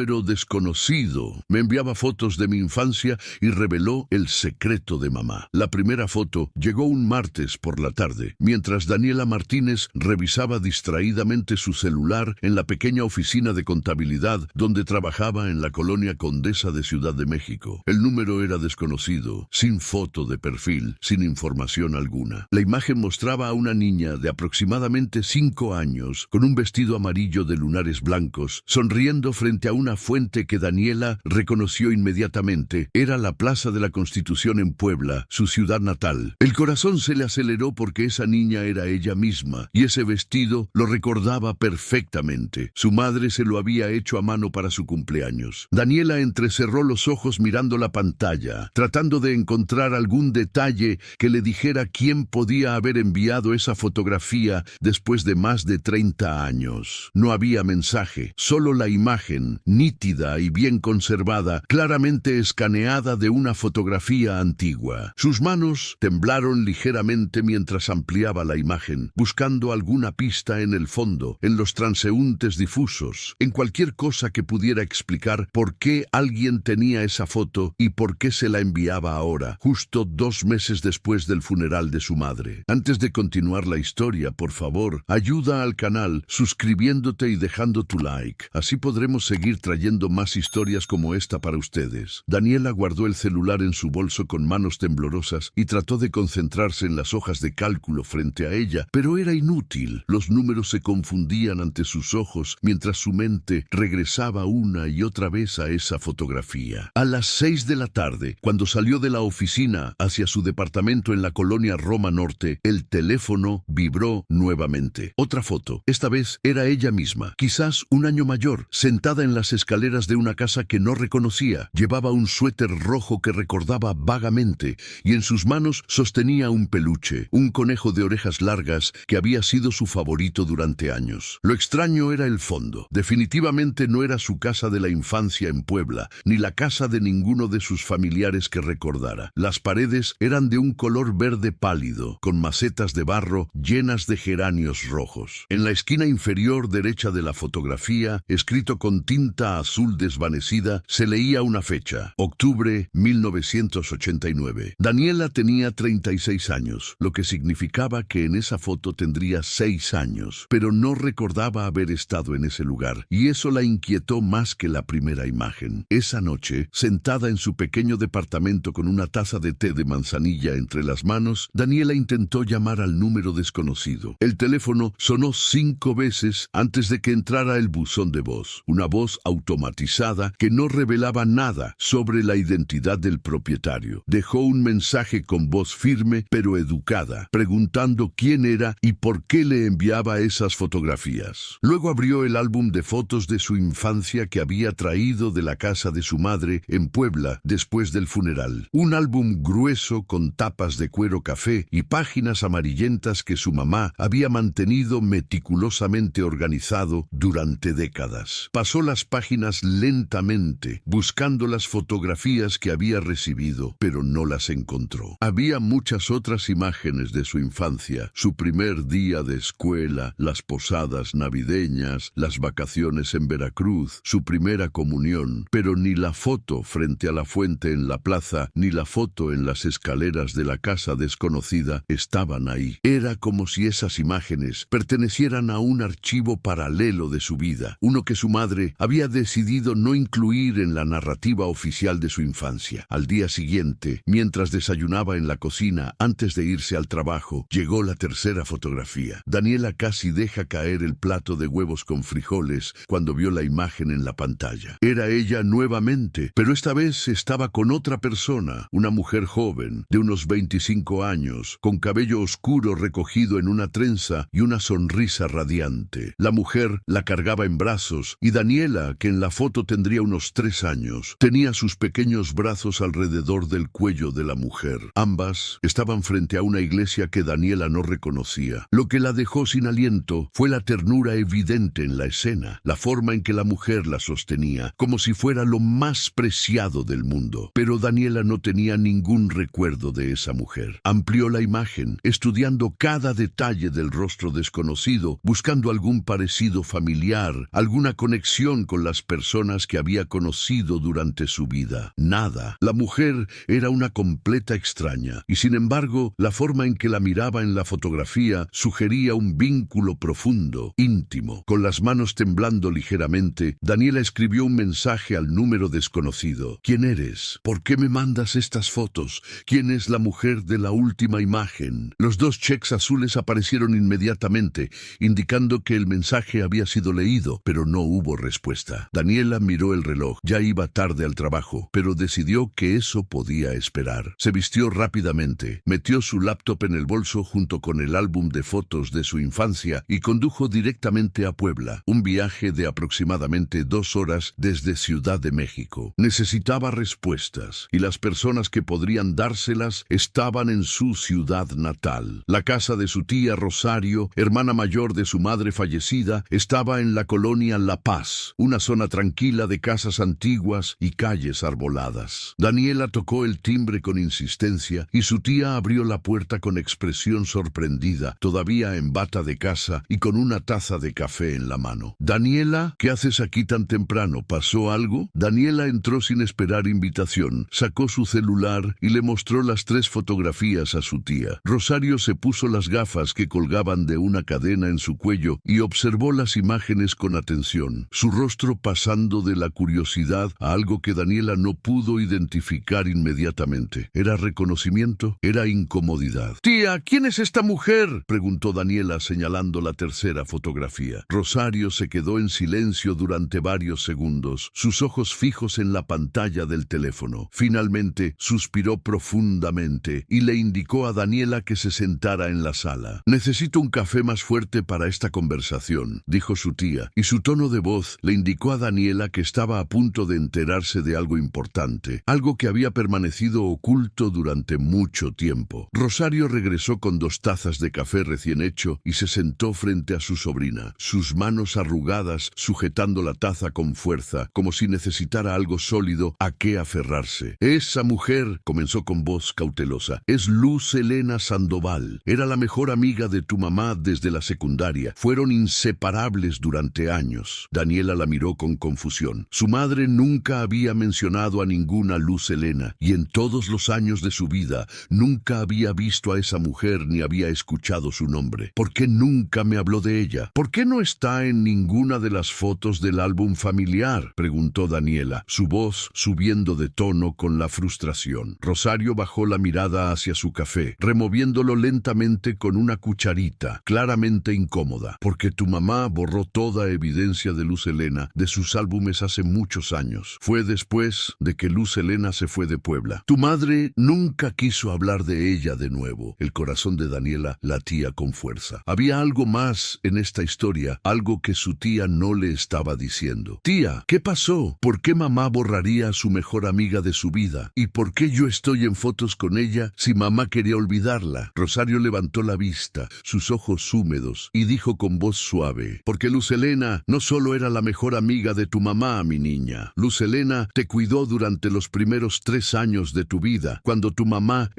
número desconocido. Me enviaba fotos de mi infancia y reveló el secreto de mamá. La primera foto llegó un martes por la tarde, mientras Daniela Martínez revisaba distraídamente su celular en la pequeña oficina de contabilidad donde trabajaba en la colonia Condesa de Ciudad de México. El número era desconocido, sin foto de perfil, sin información alguna. La imagen mostraba a una niña de aproximadamente 5 años, con un vestido amarillo de lunares blancos, sonriendo frente a una fuente que Daniela reconoció inmediatamente. Era la Plaza de la Constitución en Puebla, su ciudad natal. El corazón se le aceleró porque esa niña era ella misma, y ese vestido lo recordaba perfectamente. Su madre se lo había hecho a mano para su cumpleaños. Daniela entrecerró los ojos mirando la pantalla, tratando de encontrar algún detalle que le dijera quién podía haber enviado esa fotografía después de más de 30 años. No había mensaje, solo la imagen, nítida y bien conservada, claramente escaneada de una fotografía antigua. Sus manos temblaron ligeramente mientras ampliaba la imagen, buscando alguna pista en el fondo, en los transeúntes difusos, en cualquier cosa que pudiera explicar por qué alguien tenía esa foto y por qué se la enviaba ahora, justo 2 meses después del funeral de su madre. Antes de continuar la historia, por favor, ayuda al canal suscribiéndote y dejando tu like. Así podremos seguir trayendo más historias como esta para ustedes. Daniela guardó el celular en su bolso con manos temblorosas y trató de concentrarse en las hojas de cálculo frente a ella, pero era inútil. Los números se confundían ante sus ojos mientras su mente regresaba una y otra vez a esa fotografía. A las 6 de la tarde, cuando salió de la oficina hacia su departamento en la colonia Roma Norte, el teléfono vibró nuevamente. Otra foto. Esta vez era ella misma, quizás un año mayor, sentada en las escaleras de una casa que no reconocía. Llevaba un suéter rojo que recordaba vagamente y en sus manos sostenía un peluche, un conejo de orejas largas que había sido su favorito durante años. Lo extraño era el fondo. Definitivamente no era su casa de la infancia en Puebla, ni la casa de ninguno de sus familiares que recordara. Las paredes eran de un color verde pálido, con macetas de barro llenas de geranios rojos. En la esquina inferior derecha de la fotografía, escrito con tinta azul desvanecida, se leía una fecha: octubre 1989. Daniela tenía 36 años, lo que significaba que en esa foto tendría 6 años, pero no recordaba haber estado en ese lugar, y eso la inquietó más que la primera imagen. Esa noche, sentada en su pequeño departamento con una taza de té de manzanilla entre las manos, Daniela intentó llamar al número desconocido. El teléfono sonó 5 veces antes de que entrara el buzón de voz, una voz automatizada que no revelaba nada sobre la identidad del propietario. Dejó un mensaje con voz firme pero educada, preguntando quién era y por qué le enviaba esas fotografías. Luego abrió el álbum de fotos de su infancia que había traído de la casa de su madre en Puebla después del funeral. Un álbum grueso con tapas de cuero café y páginas amarillentas que su mamá había mantenido meticulosamente organizado durante décadas. Pasó las páginas lentamente, buscando las fotografías que había recibido, pero no las encontró. Había muchas otras imágenes de su infancia: su primer día de escuela, las posadas navideñas, las vacaciones en Veracruz, su primera comunión, pero ni la foto frente a la fuente en la plaza, ni la foto en las escaleras de la casa desconocida estaban ahí. Era como si esas imágenes pertenecieran a un archivo paralelo de su vida, uno que su madre había decidido no incluir en la narrativa oficial de su infancia. Al día siguiente, mientras desayunaba en la cocina antes de irse al trabajo, llegó la tercera fotografía. Daniela casi deja caer el plato de huevos con frijoles cuando vio la imagen en la pantalla. Era ella nuevamente, pero esta vez estaba con otra persona, una mujer joven, de unos 25 años, con cabello oscuro recogido en una trenza y una sonrisa radiante. La mujer la cargaba en brazos y Daniela, que en la foto tendría unos 3 años, tenía sus pequeños brazos alrededor del cuello de la mujer. Ambas estaban frente a una iglesia que Daniela no reconocía. Lo que la dejó sin aliento fue la ternura evidente en la escena, la forma en que la mujer la sostenía, como si fuera lo más preciado del mundo. Pero Daniela no tenía ningún recuerdo de esa mujer. Amplió la imagen, estudiando cada detalle del rostro desconocido, buscando algún parecido familiar, alguna conexión con la las personas que había conocido durante su vida. Nada. La mujer era una completa extraña, y sin embargo, la forma en que la miraba en la fotografía sugería un vínculo profundo, íntimo. Con las manos temblando ligeramente, Daniela escribió un mensaje al número desconocido. ¿Quién eres? ¿Por qué me mandas estas fotos? ¿Quién es la mujer de la última imagen? Los 2 cheques azules aparecieron inmediatamente, indicando que el mensaje había sido leído, pero no hubo respuesta. Daniela miró el reloj. Ya iba tarde al trabajo, pero decidió que eso podía esperar. Se vistió rápidamente, metió su laptop en el bolso junto con el álbum de fotos de su infancia y condujo directamente a Puebla, un viaje de aproximadamente 2 horas desde Ciudad de México. Necesitaba respuestas, y las personas que podrían dárselas estaban en su ciudad natal. La casa de su tía Rosario, hermana mayor de su madre fallecida, estaba en la colonia La Paz, una zona tranquila de casas antiguas y calles arboladas. Daniela tocó el timbre con insistencia y su tía abrió la puerta con expresión sorprendida, todavía en bata de casa y con una taza de café en la mano. «Daniela, ¿qué haces aquí tan temprano? ¿Pasó algo?» Daniela entró sin esperar invitación, sacó su celular y le mostró las 3 fotografías a su tía. Rosario se puso las gafas que colgaban de una cadena en su cuello y observó las imágenes con atención, su rostro pasando de la curiosidad a algo que Daniela no pudo identificar inmediatamente. ¿Era reconocimiento? ¿Era incomodidad? «Tía, ¿quién es esta mujer?», preguntó Daniela señalando la tercera fotografía. Rosario se quedó en silencio durante varios segundos, sus ojos fijos en la pantalla del teléfono. Finalmente suspiró profundamente y le indicó a Daniela que se sentara en la sala. «Necesito un café más fuerte para esta conversación», dijo su tía, y su tono de voz le indicó a Daniela que estaba a punto de enterarse de algo importante, algo que había permanecido oculto durante mucho tiempo. Rosario regresó con 2 tazas de café recién hecho y se sentó frente a su sobrina, sus manos arrugadas sujetando la taza con fuerza, como si necesitara algo sólido a qué aferrarse. «Esa mujer», comenzó con voz cautelosa, «es Luz Helena Sandoval. Era la mejor amiga de tu mamá desde la secundaria. Fueron inseparables durante años». Daniela la miró con confusión. Su madre nunca había mencionado a ninguna Luz Helena, y en todos los años de su vida nunca había visto a esa mujer ni había escuchado su nombre. «¿Por qué nunca me habló de ella? ¿Por qué no está en ninguna de las fotos del álbum familiar?», preguntó Daniela, su voz subiendo de tono con la frustración. Rosario bajó la mirada hacia su café, removiéndolo lentamente con una cucharita, claramente incómoda. «Porque tu mamá borró toda evidencia de Luz Helena de sus álbumes hace muchos años. Fue después de que Luz Helena se fue de Puebla. Tu madre nunca quiso hablar de ella de nuevo». El corazón de Daniela latía con fuerza. Había algo más en esta historia, algo que su tía no le estaba diciendo. «Tía, ¿qué pasó? ¿Por qué mamá borraría a su mejor amiga de su vida? ¿Y por qué yo estoy en fotos con ella si mamá quería olvidarla?» Rosario levantó la vista, sus ojos húmedos, y dijo con voz suave: «Porque Luz Helena no solo era la mejor amiga de tu mamá, mi niña. Luz Helena te cuidó durante los primeros 3 años de tu vida, cuando tu mamá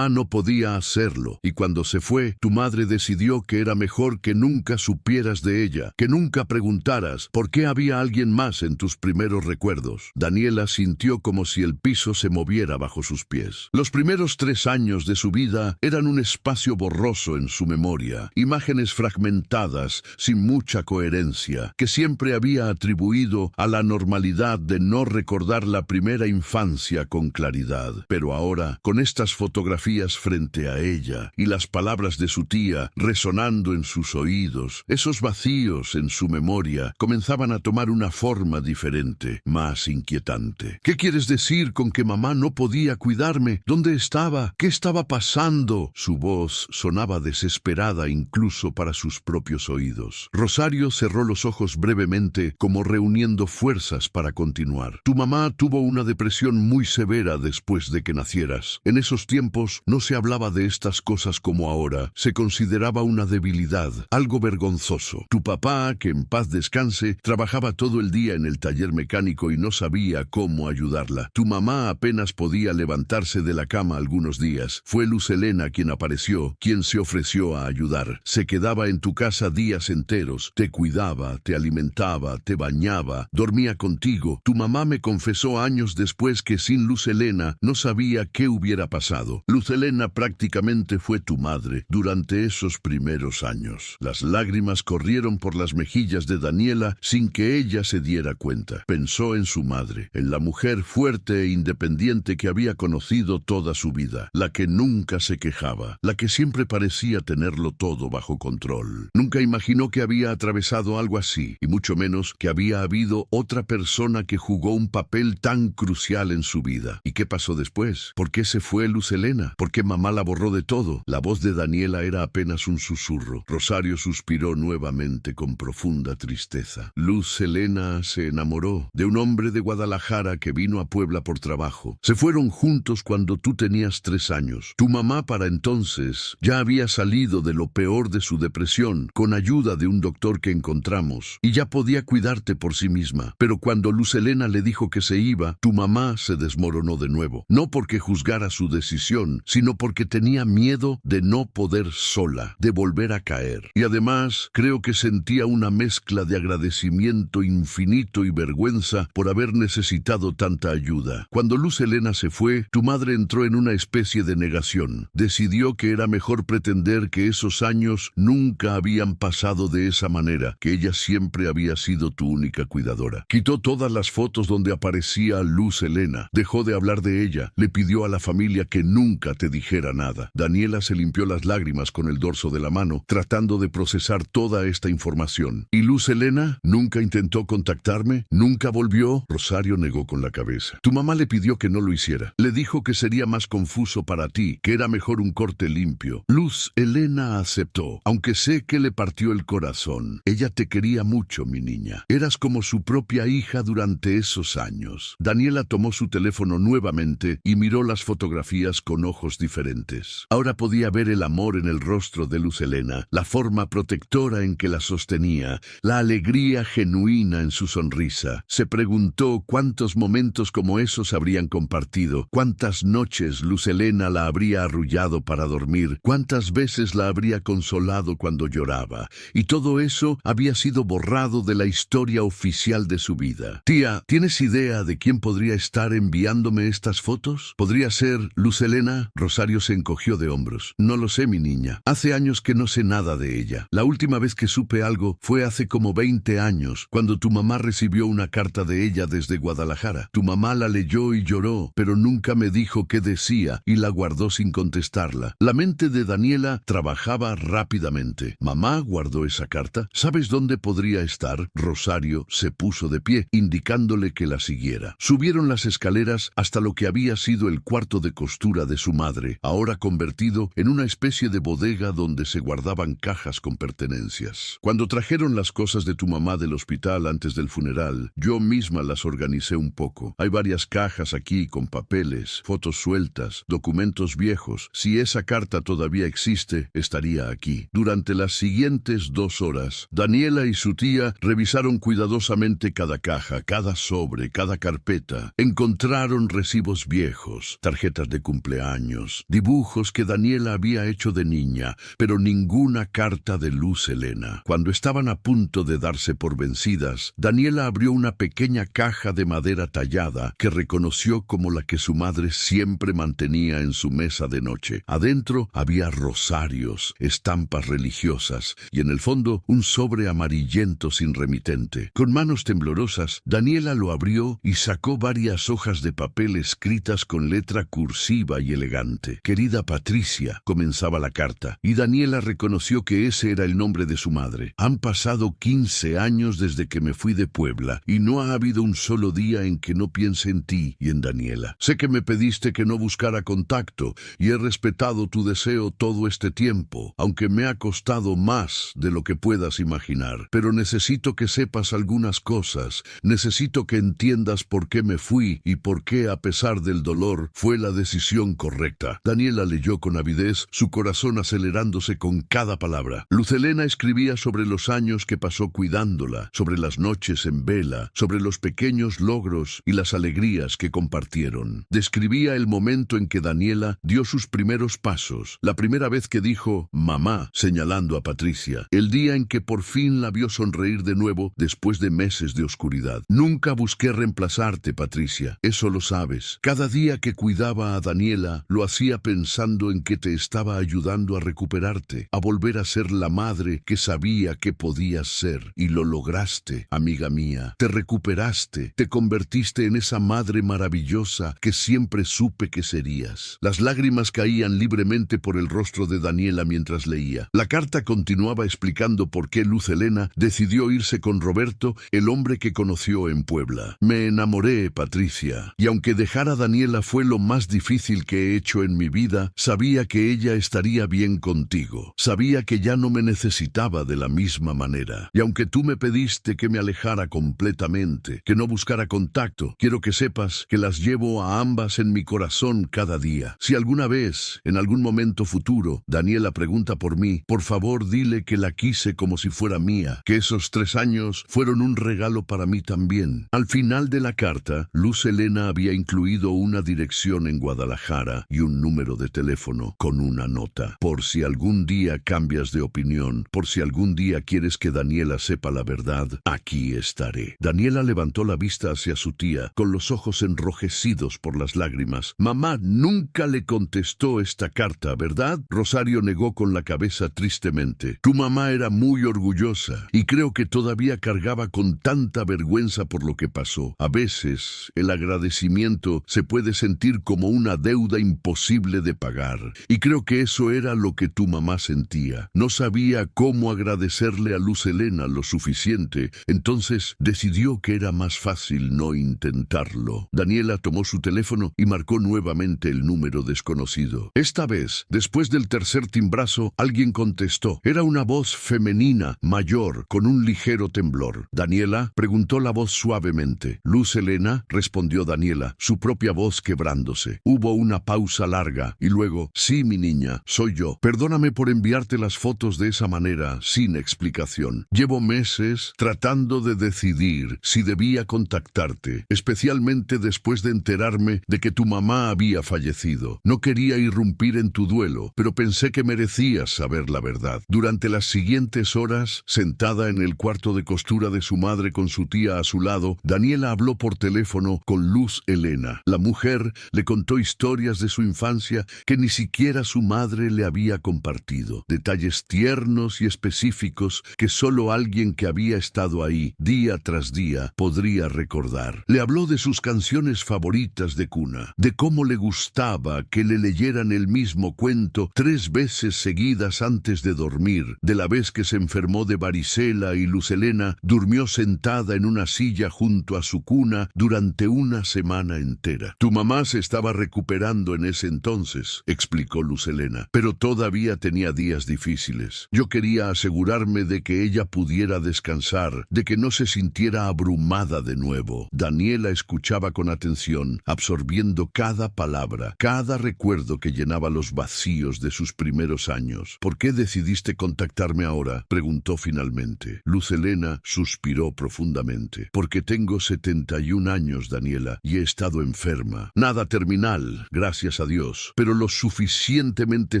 no podía hacerlo. Y cuando se fue, tu madre decidió que era mejor que nunca supieras de ella, que nunca preguntaras por qué había alguien más en tus primeros recuerdos». Daniela sintió como si el piso se moviera bajo sus pies. Los primeros 3 años de su vida eran un espacio borroso en su memoria, imágenes fragmentadas, sin mucha coherencia, que siempre había atribuido a la normalidad de no recordar la primera infancia con claridad. Pero ahora, con estas fotografías frente a ella y las palabras de su tía resonando en sus oídos, esos vacíos en su memoria comenzaban a tomar una forma diferente, más inquietante. «¿Qué quieres decir con que mamá no podía cuidarme? ¿Dónde estaba? ¿Qué estaba pasando?». Su voz sonaba desesperada incluso para sus propios oídos. Rosario cerró los ojos brevemente, como reuniendo fuerzas para continuar. «Tu mamá tuvo una depresión muy severa después de que nacieras. En esos tiempos no se hablaba de estas cosas como ahora. Se consideraba una debilidad, algo vergonzoso. Tu papá, que en paz descanse, trabajaba todo el día en el taller mecánico y no sabía cómo ayudarla. Tu mamá apenas podía levantarse de la cama algunos días. Fue Luz Helena quien apareció, quien se ofreció a ayudar. Se quedaba en tu casa días enteros, te cuidaba, te alimentaba alimentaba, te bañaba, dormía contigo. Tu mamá me confesó años después que sin Luz Helena no sabía qué hubiera pasado. Luz Helena prácticamente fue tu madre durante esos primeros años. Las lágrimas corrieron por las mejillas de Daniela sin que ella se diera cuenta. Pensó en su madre, en la mujer fuerte e independiente que había conocido toda su vida, la que nunca se quejaba, la que siempre parecía tenerlo todo bajo control. Nunca imaginó que había atravesado algo así, y mucho menos que había habido otra persona que jugó un papel tan crucial en su vida. ¿Y qué pasó después? ¿Por qué se fue Luz Helena? ¿Por qué mamá la borró de todo? La voz de Daniela era apenas un susurro. Rosario suspiró nuevamente con profunda tristeza. Luz Helena se enamoró de un hombre de Guadalajara que vino a Puebla por trabajo. Se fueron juntos cuando tú tenías 3 años. Tu mamá para entonces ya había salido de lo peor de su depresión con ayuda de un doctor que encontramos y ya podía cuidarte por sí misma. Pero cuando Luz Helena le dijo que se iba, tu mamá se desmoronó de nuevo. No porque juzgara su decisión, sino porque tenía miedo de no poder sola, de volver a caer. Y además, creo que sentía una mezcla de agradecimiento infinito y vergüenza por haber necesitado tanta ayuda. Cuando Luz Helena se fue, tu madre entró en una especie de negación. Decidió que era mejor pretender que esos años nunca habían pasado de esa manera, que ella siempre había sido tu única cuidadora. Quitó todas las fotos donde aparecía Luz Helena, dejó de hablar de ella, le pidió a la familia que nunca te dijera nada. Daniela se limpió las lágrimas con el dorso de la mano, tratando de procesar toda esta información. ¿Y Luz Helena? ¿Nunca intentó contactarme? ¿Nunca volvió? Rosario negó con la cabeza. Tu mamá le pidió que no lo hiciera. Le dijo que sería más confuso para ti, que era mejor un corte limpio. Luz Helena aceptó, aunque sé que le partió el corazón. Ella te quería mucho, mi niña. Eras como su propia hija durante esos años. Daniela tomó su teléfono nuevamente y miró las fotografías con ojos diferentes. Ahora podía ver el amor en el rostro de Luz Helena, la forma protectora en que la sostenía, la alegría genuina en su sonrisa. Se preguntó cuántos momentos como esos habrían compartido, cuántas noches Luz Helena la habría arrullado para dormir, cuántas veces la habría consolado cuando lloraba, y todo eso había sido borrado de la historia oficial de su vida. Tía, ¿tienes idea de quién podría estar enviándome estas fotos? ¿Podría ser Luz Helena? Rosario se encogió de hombros. No lo sé, mi niña. Hace años que no sé nada de ella. La última vez que supe algo fue hace como 20 años, cuando tu mamá recibió una carta de ella desde Guadalajara. Tu mamá la leyó y lloró, pero nunca me dijo qué decía y la guardó sin contestarla. La mente de Daniela trabajaba rápidamente. Mamá guardó esa carta. ¿Sabes dónde podría estar? Rosario se puso de pie, indicándole que la siguiera. Subieron las escaleras hasta lo que había sido el cuarto de costura de su madre, ahora convertido en una especie de bodega donde se guardaban cajas con pertenencias. Cuando trajeron las cosas de tu mamá del hospital antes del funeral, yo misma las organicé un poco. Hay varias cajas aquí con papeles, fotos sueltas, documentos viejos. Si esa carta todavía existe, estaría aquí. Durante las siguientes 2 horas, Daniela y su tía revisaron cuidadosamente cada caja, cada sobre, cada carpeta. Encontraron recibos viejos, tarjetas de cumpleaños, dibujos que Daniela había hecho de niña, pero ninguna carta de Luz Helena. Cuando estaban a punto de darse por vencidas, Daniela abrió una pequeña caja de madera tallada que reconoció como la que su madre siempre mantenía en su mesa de noche. Adentro había rosarios, estampas religiosas y en el fondo un sobre amarillento sin remitente. Con manos temblorosas, Daniela lo abrió y sacó varias hojas de papel escritas con letra cursiva y elegante. Querida Patricia, comenzaba la carta, y Daniela reconoció que ese era el nombre de su madre. Han pasado 15 años desde que me fui de Puebla y no ha habido un solo día en que no piense en ti y en Daniela. Sé que me pediste que no buscara contacto y he respetado tu deseo todo este tiempo, aunque me ha costado más de lo que puedas imaginar. Pero necesito que sepas algunas cosas, necesito que entiendas por qué me fui y por qué, a pesar del dolor, fue la decisión correcta. Daniela leyó con avidez, su corazón acelerándose con cada palabra. Luz Helena escribía sobre los años que pasó cuidándola, sobre las noches en vela, sobre los pequeños logros y las alegrías que compartieron. Describía el momento en que Daniela dio sus primeros pasos, la primera vez que dijo «mamá», señalando a Patricia, el día en que por fin la vio sonreír salir de nuevo después de meses de oscuridad. Nunca busqué reemplazarte, Patricia, eso lo sabes. Cada día que cuidaba a Daniela, lo hacía pensando en que te estaba ayudando a recuperarte, a volver a ser la madre que sabía que podías ser. Y lo lograste, amiga mía. Te recuperaste, te convertiste en esa madre maravillosa que siempre supe que serías. Las lágrimas caían libremente por el rostro de Daniela mientras leía. La carta continuaba explicando por qué Luz Helena decidió irse con Roberto, el hombre que conoció en Puebla. Me enamoré, Patricia, y aunque dejar a Daniela fue lo más difícil que he hecho en mi vida, sabía que ella estaría bien contigo. Sabía que ya no me necesitaba de la misma manera. Y aunque tú me pediste que me alejara completamente, que no buscara contacto, quiero que sepas que las llevo a ambas en mi corazón cada día. Si alguna vez, en algún momento futuro, Daniela pregunta por mí, por favor dile que la quise como si fuera mía, que esos 3 años fueron un regalo para mí también. Al final de la carta, Luz Helena había incluido una dirección en Guadalajara y un número de teléfono con una nota. Por si algún día cambias de opinión, por si algún día quieres que Daniela sepa la verdad, aquí estaré. Daniela levantó la vista hacia su tía, con los ojos enrojecidos por las lágrimas. Mamá nunca le contestó esta carta, ¿verdad? Rosario negó con la cabeza tristemente. Tu mamá era muy orgullosa y creo que todavía cargaba con tanta vergüenza por lo que pasó. A veces, el agradecimiento se puede sentir como una deuda imposible de pagar. Y creo que eso era lo que tu mamá sentía. No sabía cómo agradecerle a Luz Helena lo suficiente, entonces decidió que era más fácil no intentarlo. Daniela tomó su teléfono y marcó nuevamente el número desconocido. Esta vez, después del tercer timbrazo, alguien contestó. Era una voz femenina, mayor, con un ligero temblor. ¿Daniela?, preguntó la voz suavemente. Luz Helena, respondió Daniela, su propia voz quebrándose. Hubo una pausa larga y luego, sí, mi niña, soy yo. Perdóname por enviarte las fotos de esa manera, sin explicación. Llevo meses tratando de decidir si debía contactarte, especialmente después de enterarme de que tu mamá había fallecido. No quería irrumpir en tu duelo, pero pensé que merecías saber la verdad. Durante las siguientes horas, sentada en el cuarto de costura de su madre con su tía a su lado, Daniela habló por teléfono con Luz Helena. La mujer le contó historias de su infancia que ni siquiera su madre le había compartido. Detalles tiernos y específicos que solo alguien que había estado ahí día tras día podría recordar. Le habló de sus canciones favoritas de cuna, de cómo le gustaba que le leyeran el mismo cuento 3 veces seguidas antes de dormir, de la vez que se enfermó de varicela y Luz Helena durmió sentada en una silla junto a su cuna durante una semana entera. Tu mamá se estaba recuperando en ese entonces, explicó Luz Helena, pero todavía tenía días difíciles. Yo quería asegurarme de que ella pudiera descansar, de que no se sintiera abrumada de nuevo. Daniela escuchaba con atención, absorbiendo cada palabra, cada recuerdo que llenaba los vacíos de sus primeros años. ¿Por qué decidiste contactarme ahora?, preguntó finalmente. Luz Helena suspiró profundamente. Porque tengo 71 años, Daniela, y he estado enferma. Nada terminal, gracias a Dios, pero lo suficientemente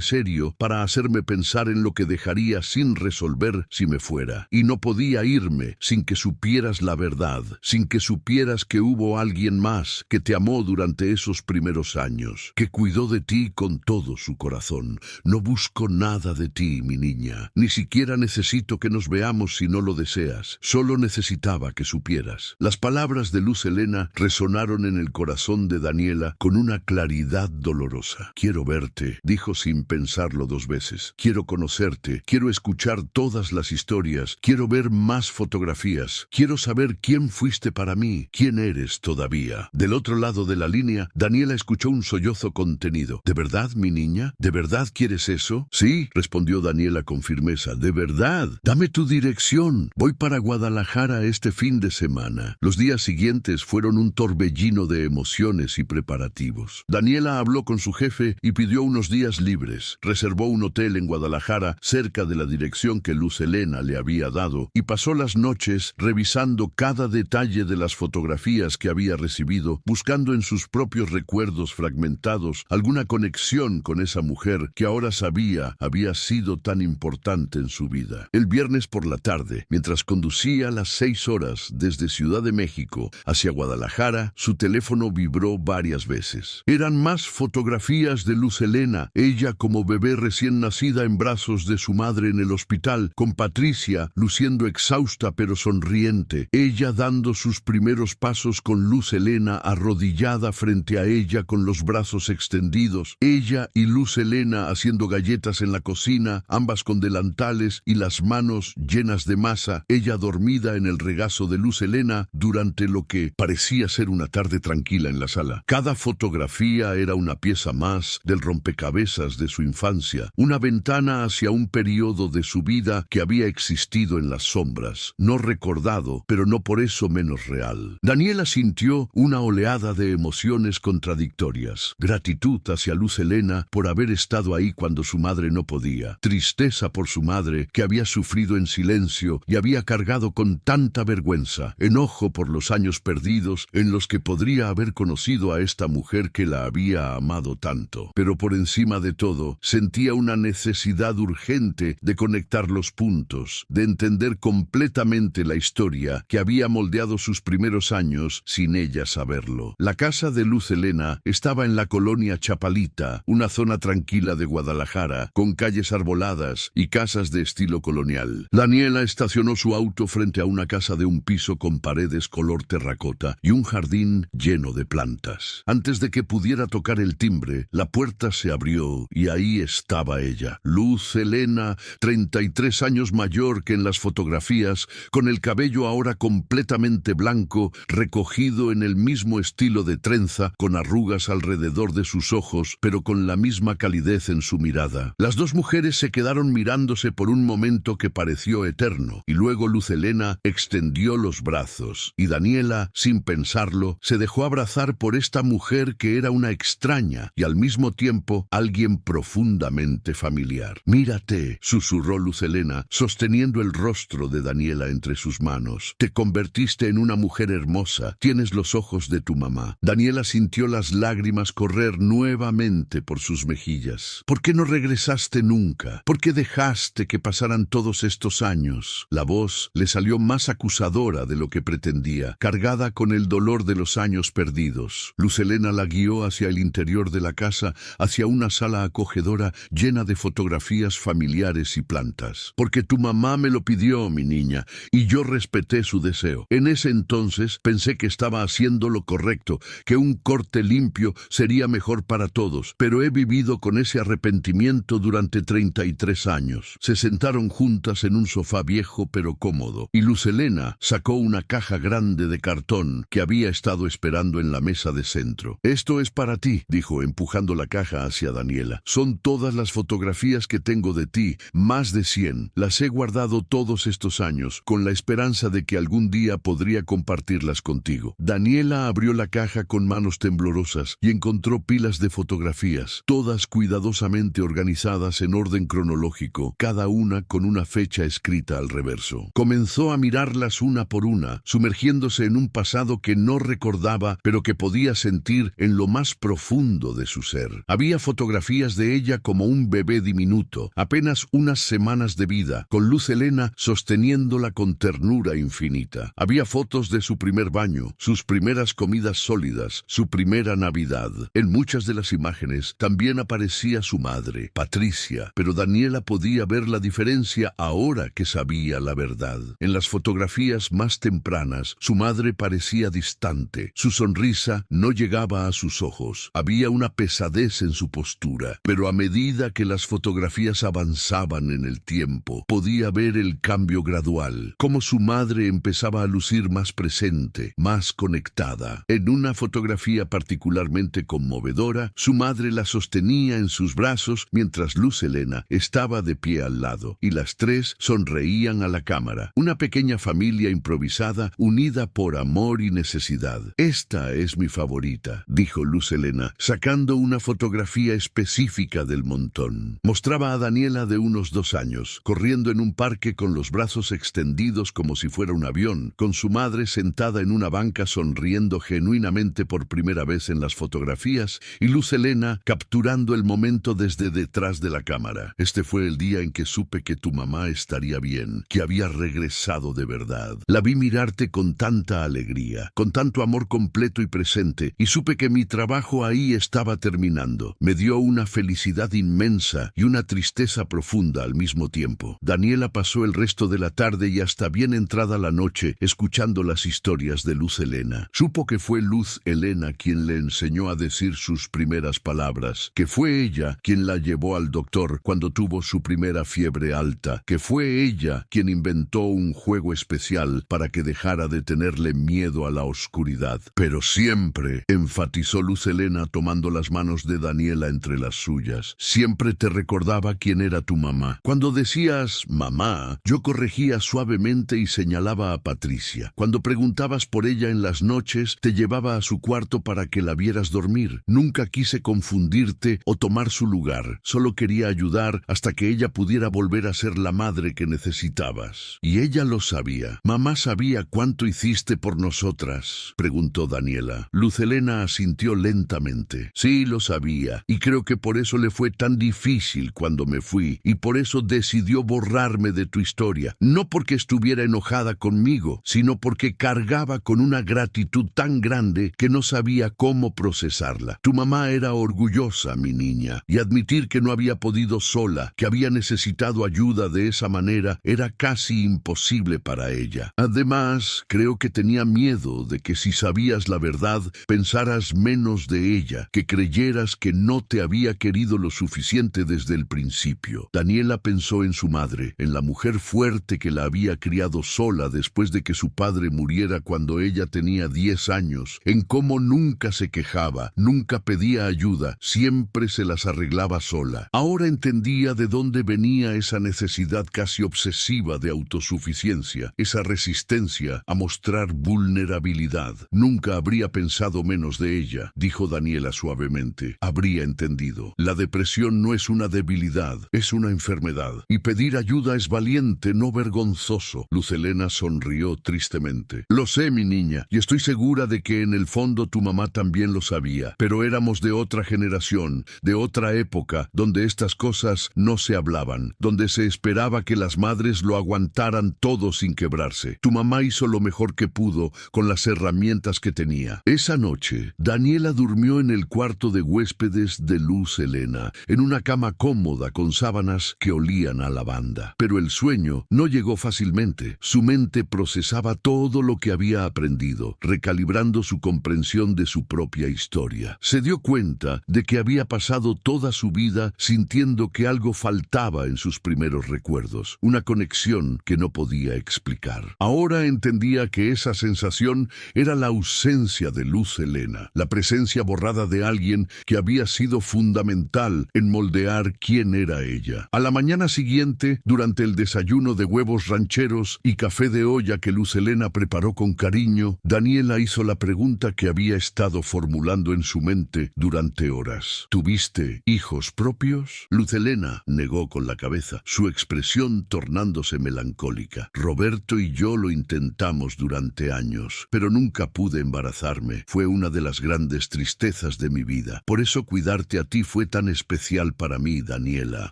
serio para hacerme pensar en lo que dejaría sin resolver si me fuera. Y no podía irme sin que supieras la verdad, sin que supieras que hubo alguien más que te amó durante esos primeros años, que cuidó de ti con todo su corazón. No busco nada de ti, mi niña. Ni siquiera necesito que nos veamos si no lo deseas. Solo necesitaba que supieras. Las palabras de Luz Helena resonaron en el corazón de Daniela con una claridad dolorosa. Quiero verte, dijo sin pensarlo 2 veces. Quiero conocerte, quiero escuchar todas las historias, quiero ver más fotografías, quiero saber quién fuiste para mí, quién eres todavía. Del otro lado de la línea, Daniela escuchó un sollozo contenido. ¿De verdad, mi niña? ¿De verdad quieres eso? Sí, respondió Daniela con firmeza. De verdad. Dame tu dirección. Voy para Guadalajara este fin de semana. Los días siguientes fueron un torbellino de emociones y preparativos. Daniela habló con su jefe y pidió unos días libres. Reservó un hotel en Guadalajara cerca de la dirección que Luz Helena le había dado y pasó las noches revisando cada detalle de las fotografías que había recibido, buscando en sus propios recuerdos fragmentados alguna conexión con esa mujer que ahora sabía había sido tan importante en su vida. El viernes por la tarde, madre. Mientras conducía las 6 horas desde Ciudad de México hacia Guadalajara, su teléfono vibró varias veces. Eran más fotografías de Luz Helena, ella como bebé recién nacida en brazos de su madre en el hospital, con Patricia luciendo exhausta pero sonriente, ella dando sus primeros pasos con Luz Helena arrodillada frente a ella con los brazos extendidos, ella y Luz Helena haciendo galletas en la cocina, ambas con delantales y las manos llenas de masa, ella dormida en el regazo de Luz Helena durante lo que parecía ser una tarde tranquila en la sala. Cada fotografía era una pieza más del rompecabezas de su infancia, una ventana hacia un periodo de su vida que había existido en las sombras, no recordado, pero no por eso menos real. Daniela sintió una oleada de emociones contradictorias, gratitud hacia Luz Helena por haber estado ahí cuando su madre no podía, tristeza por su madre que había sufrido en silencio y había cargado con tanta vergüenza, enojo por los años perdidos en los que podría haber conocido a esta mujer que la había amado tanto. Pero por encima de todo, sentía una necesidad urgente de conectar los puntos, de entender completamente la historia que había moldeado sus primeros años sin ella saberlo. La casa de Luz Helena estaba en la colonia Chapalita, una zona tranquila de Guadalajara, con calles arboladas y casas de estilo colonial. Daniela estacionó su auto frente a una casa de un piso con paredes color terracota y un jardín lleno de plantas. Antes de que pudiera tocar el timbre, la puerta se abrió y ahí estaba ella, Luz Helena, 33 años mayor que en las fotografías, con el cabello ahora completamente blanco, recogido en el mismo estilo de trenza, con arrugas alrededor de sus ojos, pero con la misma calidez en su mirada. Las dos mujeres se quedaron mirándose por un momento que pareció eterno, y luego Luz Helena extendió los brazos, y Daniela, sin pensarlo, se dejó abrazar por esta mujer que era una extraña y al mismo tiempo alguien profundamente familiar. «Mírate», susurró Luz Helena, sosteniendo el rostro de Daniela entre sus manos. «Te convertiste en una mujer hermosa, tienes los ojos de tu mamá». Daniela sintió las lágrimas correr nuevamente por sus mejillas. «¿Por qué no regresaste nunca? ¿Por qué dejaste que pasaran todos estos años?» La voz le salió más acusadora de lo que pretendía, cargada con el dolor de los años perdidos. Luz Helena la guió hacia el interior de la casa, hacia una sala acogedora llena de fotografías familiares y plantas. «Porque tu mamá me lo pidió, mi niña, y yo respeté su deseo. En ese entonces pensé que estaba haciendo lo correcto, que un corte limpio sería mejor para todos, pero he vivido con ese arrepentimiento durante 33 años». Se sentaron juntas en un sofá viejo pero cómodo, y Luz Helena sacó una caja grande de cartón que había estado esperando en la mesa de centro. «Esto es para ti», dijo, empujando la caja hacia Daniela. «Son todas las fotografías que tengo de ti, más de 100. Las he guardado todos estos años, con la esperanza de que algún día podría compartirlas contigo». Daniela abrió la caja con manos temblorosas y encontró pilas de fotografías, todas cuidadosamente organizadas en orden cronológico, cada una con una fecha escrita al reverso. Comenzó a mirarlas una por una, sumergiéndose en un pasado que no recordaba, pero que podía sentir en lo más profundo de su ser. Había fotografías de ella como un bebé diminuto, apenas unas semanas de vida, con Luz Helena sosteniéndola con ternura infinita. Había fotos de su primer baño, sus primeras comidas sólidas, su primera Navidad. En muchas de las imágenes también aparecía su madre, Patricia, pero Daniela podía ver la diferencia ahora que sabía la verdad. En las fotografías más tempranas, su madre parecía distante, su sonrisa no llegaba a sus ojos, había una pesadez en su postura, pero a medida que las fotografías avanzaban en el tiempo, podía ver el cambio gradual, cómo su madre empezaba a lucir más presente, más conectada. En una fotografía particularmente conmovedora, su madre la sostenía en sus brazos mientras Luz Helena estaba de pie al lado, y las tres sonreían a la cámara. Una pequeña familia improvisada, unida por amor y necesidad. «Esta es mi favorita», dijo Luz Helena, sacando una fotografía específica del montón. Mostraba a Daniela de unos 2 años, corriendo en un parque con los brazos extendidos como si fuera un avión, con su madre sentada en una banca sonriendo genuinamente por primera vez en las fotografías, y Luz Helena capturando el momento desde detrás de la cámara. «Este fue el día en que supe que tu mamá estaría bien. que había regresado de verdad. La vi mirarte con tanta alegría, con tanto amor completo y presente, y supe que mi trabajo ahí estaba terminando. Me dio una felicidad inmensa y una tristeza profunda al mismo tiempo. Daniela pasó el resto de la tarde y hasta bien entrada la noche escuchando las historias de Luz Helena. Supo que fue Luz Helena quien le enseñó a decir sus primeras palabras, que fue ella quien la llevó al doctor cuando tuvo su primera fiebre alta, que fue ella quien inventó un juego especial para que dejara de tenerle miedo a la oscuridad. Pero siempre, enfatizó Luz Helena tomando las manos de Daniela entre las suyas, siempre te recordaba quién era tu mamá. Cuando decías mamá, yo corregía suavemente y señalaba a Patricia. Cuando preguntabas por ella en las noches, te llevaba a su cuarto para que la vieras dormir. Nunca quise confundirte o tomar su lugar. Solo quería ayudar hasta que ella pudiera volver a ser la madre que necesitabas. Y ella lo sabía. ¿Mamá sabía cuánto hiciste por nosotras?, preguntó Daniela. Luz Helena asintió lentamente. Sí, lo sabía, y creo que por eso le fue tan difícil cuando me fui, y por eso decidió borrarme de tu historia. No porque estuviera enojada conmigo, sino porque cargaba con una gratitud tan grande que no sabía cómo procesarla. Tu mamá era orgullosa, mi niña, y admitir que no había podido sola, que había necesitado ayuda de esa manera, era casi imposible para ella. Además, creo que tenía miedo de que si sabías la verdad, pensaras menos de ella, que creyeras que no te había querido lo suficiente desde el principio. Daniela pensó en su madre, en la mujer fuerte que la había criado sola después de que su padre muriera cuando ella tenía 10 años, en cómo nunca se quejaba, nunca pedía ayuda, siempre se las arreglaba sola. Ahora entendía de dónde venía esa necesidad casi obsesiva de autosuficiencia, esa resistencia a mostrar vulnerabilidad. Nunca habría pensado menos de ella, dijo Daniela suavemente. Habría entendido. La depresión no es una debilidad, es una enfermedad. Y pedir ayuda es valiente, no vergonzoso. Luz Helena sonrió tristemente. Lo sé, mi niña, y estoy segura de que en el fondo tu mamá también lo sabía. Pero éramos de otra generación, de otra época, donde estas cosas no se hablaban, donde se esperaba que las madres lo aguantaran todo sin quebrarse. Tu mamá hizo lo mejor que pudo con las herramientas que tenía. Esa noche, Daniela durmió en el cuarto de huéspedes de Luz Helena, en una cama cómoda con sábanas que olían a lavanda. Pero el sueño no llegó fácilmente. Su mente procesaba todo lo que había aprendido, recalibrando su comprensión de su propia historia. Se dio cuenta de que había pasado toda su vida sintiendo que algo faltaba en sus primeros recuerdos, una conexión que no podía explicar. Ahora entendía que esa sensación era la ausencia de Luz Helena, la presencia borrada de alguien que había sido fundamental en moldear quién era ella. A la mañana siguiente, durante el desayuno de huevos rancheros y café de olla que Luz Helena preparó con cariño, Daniela hizo la pregunta que había estado formulando en su mente durante horas. ¿Tuviste hijos propios? Luz Helena negó con la cabeza, su expresión tornándose melancólica. Roberto y yo lo intentamos durante años, pero nunca pude embarazarme. Fue una de las grandes tristezas de mi vida. Por eso cuidarte a ti fue tan especial para mí, Daniela.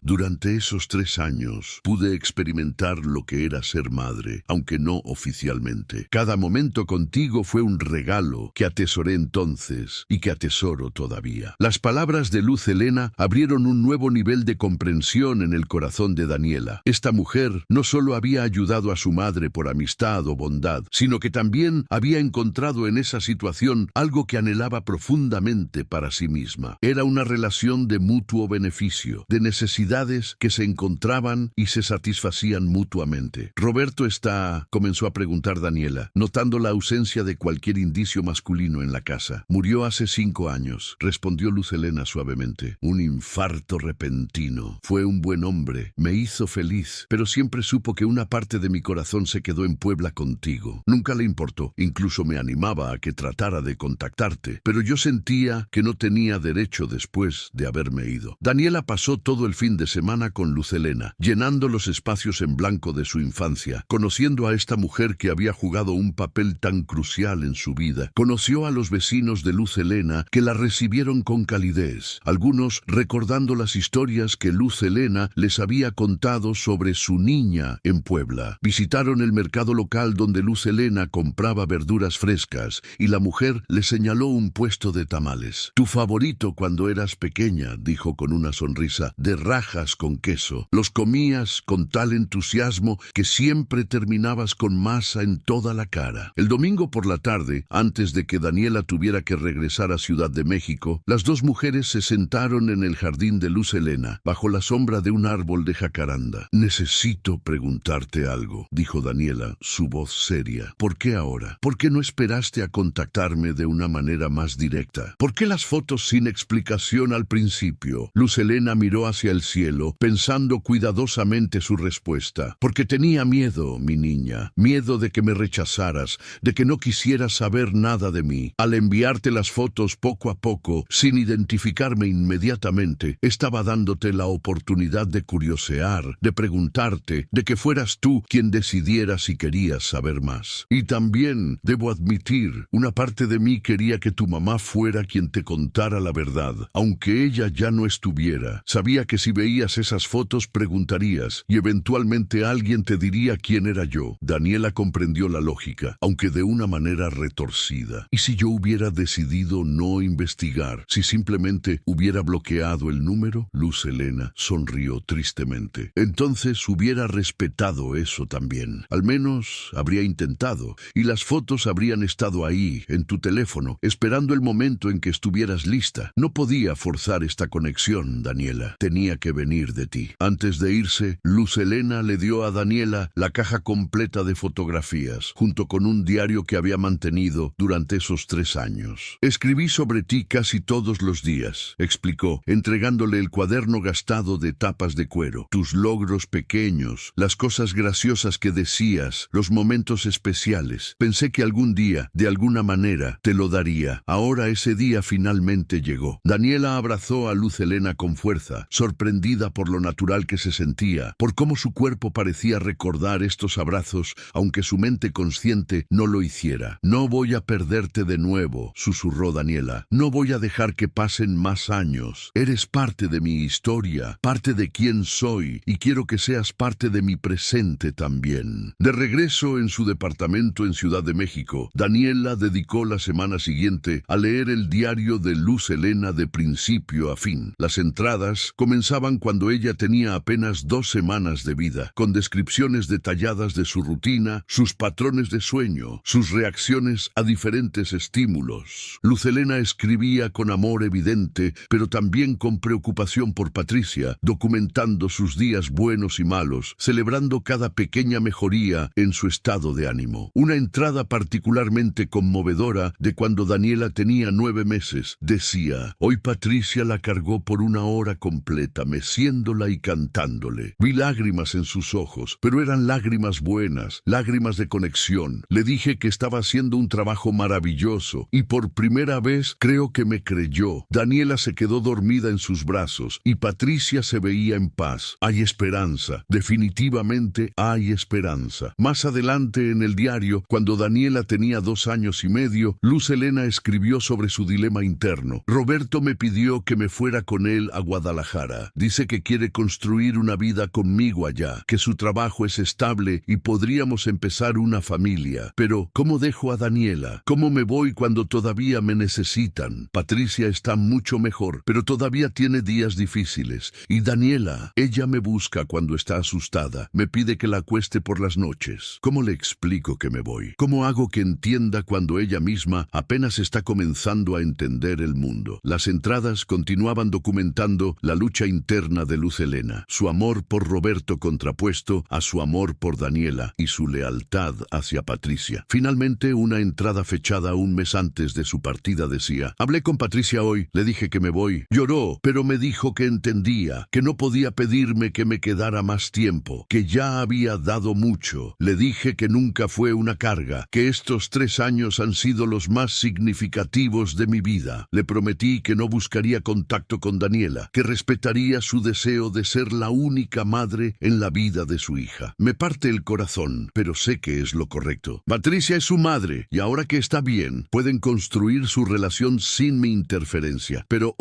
Durante esos 3 años pude experimentar lo que era ser madre, aunque no oficialmente. Cada momento contigo fue un regalo que atesoré entonces y que atesoro todavía. Las palabras de Luz Helena abrieron un nuevo nivel de comprensión en el corazón de Daniela. Esta mujer no solo había ayudado a su madre por amistad o bondad, sino que también había encontrado en esa situación algo que anhelaba profundamente para sí misma. Era una relación de mutuo beneficio, de necesidades que se encontraban y se satisfacían mutuamente. ¿Roberto está?, comenzó a preguntar Daniela, notando la ausencia de cualquier indicio masculino en la casa. Murió hace 5 años, respondió Luz Helena suavemente. Un infarto repentino. Fue un buen hombre, me hizo feliz, pero siempre supo que una parte de mi corazón se quedó en Puebla contigo. Nunca le importó, incluso me animaba a que tratara de contactarte, pero yo sentía que no tenía derecho después de haberme ido. Daniela pasó todo el fin de semana con Luz Helena, llenando los espacios en blanco de su infancia, conociendo a esta mujer que había jugado un papel tan crucial en su vida. Conoció a los vecinos de Luz Helena que la recibieron con calidez, algunos recordando las historias que Luz Helena les había contado sobre su niña Elena, en Puebla. Visitaron el mercado local donde Luz Elena compraba verduras frescas y la mujer le señaló un puesto de tamales. Tu favorito cuando eras pequeña, dijo con una sonrisa, de rajas con queso. Los comías con tal entusiasmo que siempre terminabas con masa en toda la cara. El domingo por la tarde, antes de que Daniela tuviera que regresar a Ciudad de México, las dos mujeres se sentaron en el jardín de Luz Elena, bajo la sombra de un árbol de jacaranda. Necesito preguntarte algo, dijo Daniela, su voz seria. ¿Por qué ahora? ¿Por qué no esperaste a contactarme de una manera más directa? ¿Por qué las fotos sin explicación al principio? Luz Elena miró hacia el cielo, pensando cuidadosamente su respuesta. Porque tenía miedo, mi niña, miedo de que me rechazaras, de que no quisieras saber nada de mí. Al enviarte las fotos poco a poco, sin identificarme inmediatamente, estaba dándote la oportunidad de curiosear, de preguntarte, de que fueras tú quien decidiera si querías saber más. Y también, debo admitir, una parte de mí quería que tu mamá fuera quien te contara la verdad, aunque ella ya no estuviera. Sabía que si veías esas fotos preguntarías, y eventualmente alguien te diría quién era yo. Daniela comprendió la lógica, aunque de una manera retorcida. ¿Y si yo hubiera decidido no investigar? ¿Si simplemente hubiera bloqueado el número? Luz Elena sonrió tristemente. Entonces hubiera respetado eso también. Al menos habría intentado, y las fotos habrían estado ahí, en tu teléfono, esperando el momento en que estuvieras lista. No podía forzar esta conexión, Daniela. Tenía que venir de ti. Antes de irse, Luz Elena le dio a Daniela la caja completa de fotografías, junto con un diario que había mantenido durante esos 3 años. Escribí sobre ti casi todos los días, explicó, entregándole el cuaderno gastado de tapas de cuero. Tus logros pequeños, las cosas graciosas que decías, los momentos especiales. Pensé que algún día, de alguna manera, te lo daría. Ahora ese día finalmente llegó. Daniela abrazó a Luz Elena con fuerza, sorprendida por lo natural que se sentía, por cómo su cuerpo parecía recordar estos abrazos, aunque su mente consciente no lo hiciera. No voy a perderte de nuevo, susurró Daniela. No voy a dejar que pasen más años. Eres parte de mi historia, parte de quién soy, y quiero que seas parte de mi presente también. De regreso en su departamento en Ciudad de México, Daniela dedicó la semana siguiente a leer el diario de Luz Elena de principio a fin. Las entradas comenzaban cuando ella tenía apenas 2 semanas de vida, con descripciones detalladas de su rutina, sus patrones de sueño, sus reacciones a diferentes estímulos. Luz Elena escribía con amor evidente, pero también con preocupación por Patricia, documentando sus días buenos y malos, celebrando cada pequeña mejoría en su estado de ánimo. Una entrada particularmente conmovedora de cuando Daniela tenía 9 meses, decía: hoy Patricia la cargó por 1 hora completa, meciéndola y cantándole. Vi lágrimas en sus ojos, pero eran lágrimas buenas, lágrimas de conexión. Le dije que estaba haciendo un trabajo maravilloso, y por primera vez creo que me creyó. Daniela se quedó dormida en sus brazos, y Patricia se veía en paz. Hay esperanza, definitivamente hay esperanza. Más adelante en el diario, cuando Daniela tenía 2 años y medio, Luz Elena escribió sobre su dilema interno. Roberto me pidió que me fuera con él a Guadalajara. Dice que quiere construir una vida conmigo allá, que su trabajo es estable y podríamos empezar una familia. Pero, ¿cómo dejo a Daniela? ¿Cómo me voy cuando todavía me necesitan? Patricia está mucho mejor, pero todavía tiene días difíciles. Y Daniela, ella me busca cuando está asustada. Me pide que la acueste por las noches. ¿Cómo le explico que me voy? ¿Cómo hago que entienda cuando ella misma apenas está comenzando a entender el mundo? Las entradas continuaban documentando la lucha interna de Luz Elena, su amor por Roberto contrapuesto a su amor por Daniela y su lealtad hacia Patricia. Finalmente, una entrada fechada 1 mes antes de su partida decía: hablé con Patricia hoy, le dije que me voy. Lloró, pero me dijo que entendía, que no podía pedirme que me quedara más tiempo, que ya había dado mucho. Le dije que nunca fue una carga, que estos 3 años han sido los más significativos de mi vida. Le prometí que no buscaría contacto con Daniela, que respetaría su deseo de ser la única madre en la vida de su hija. Me parte el corazón, pero sé que es lo correcto. Patricia es su madre, y ahora que está bien, pueden construir su relación sin mi interferencia. Pero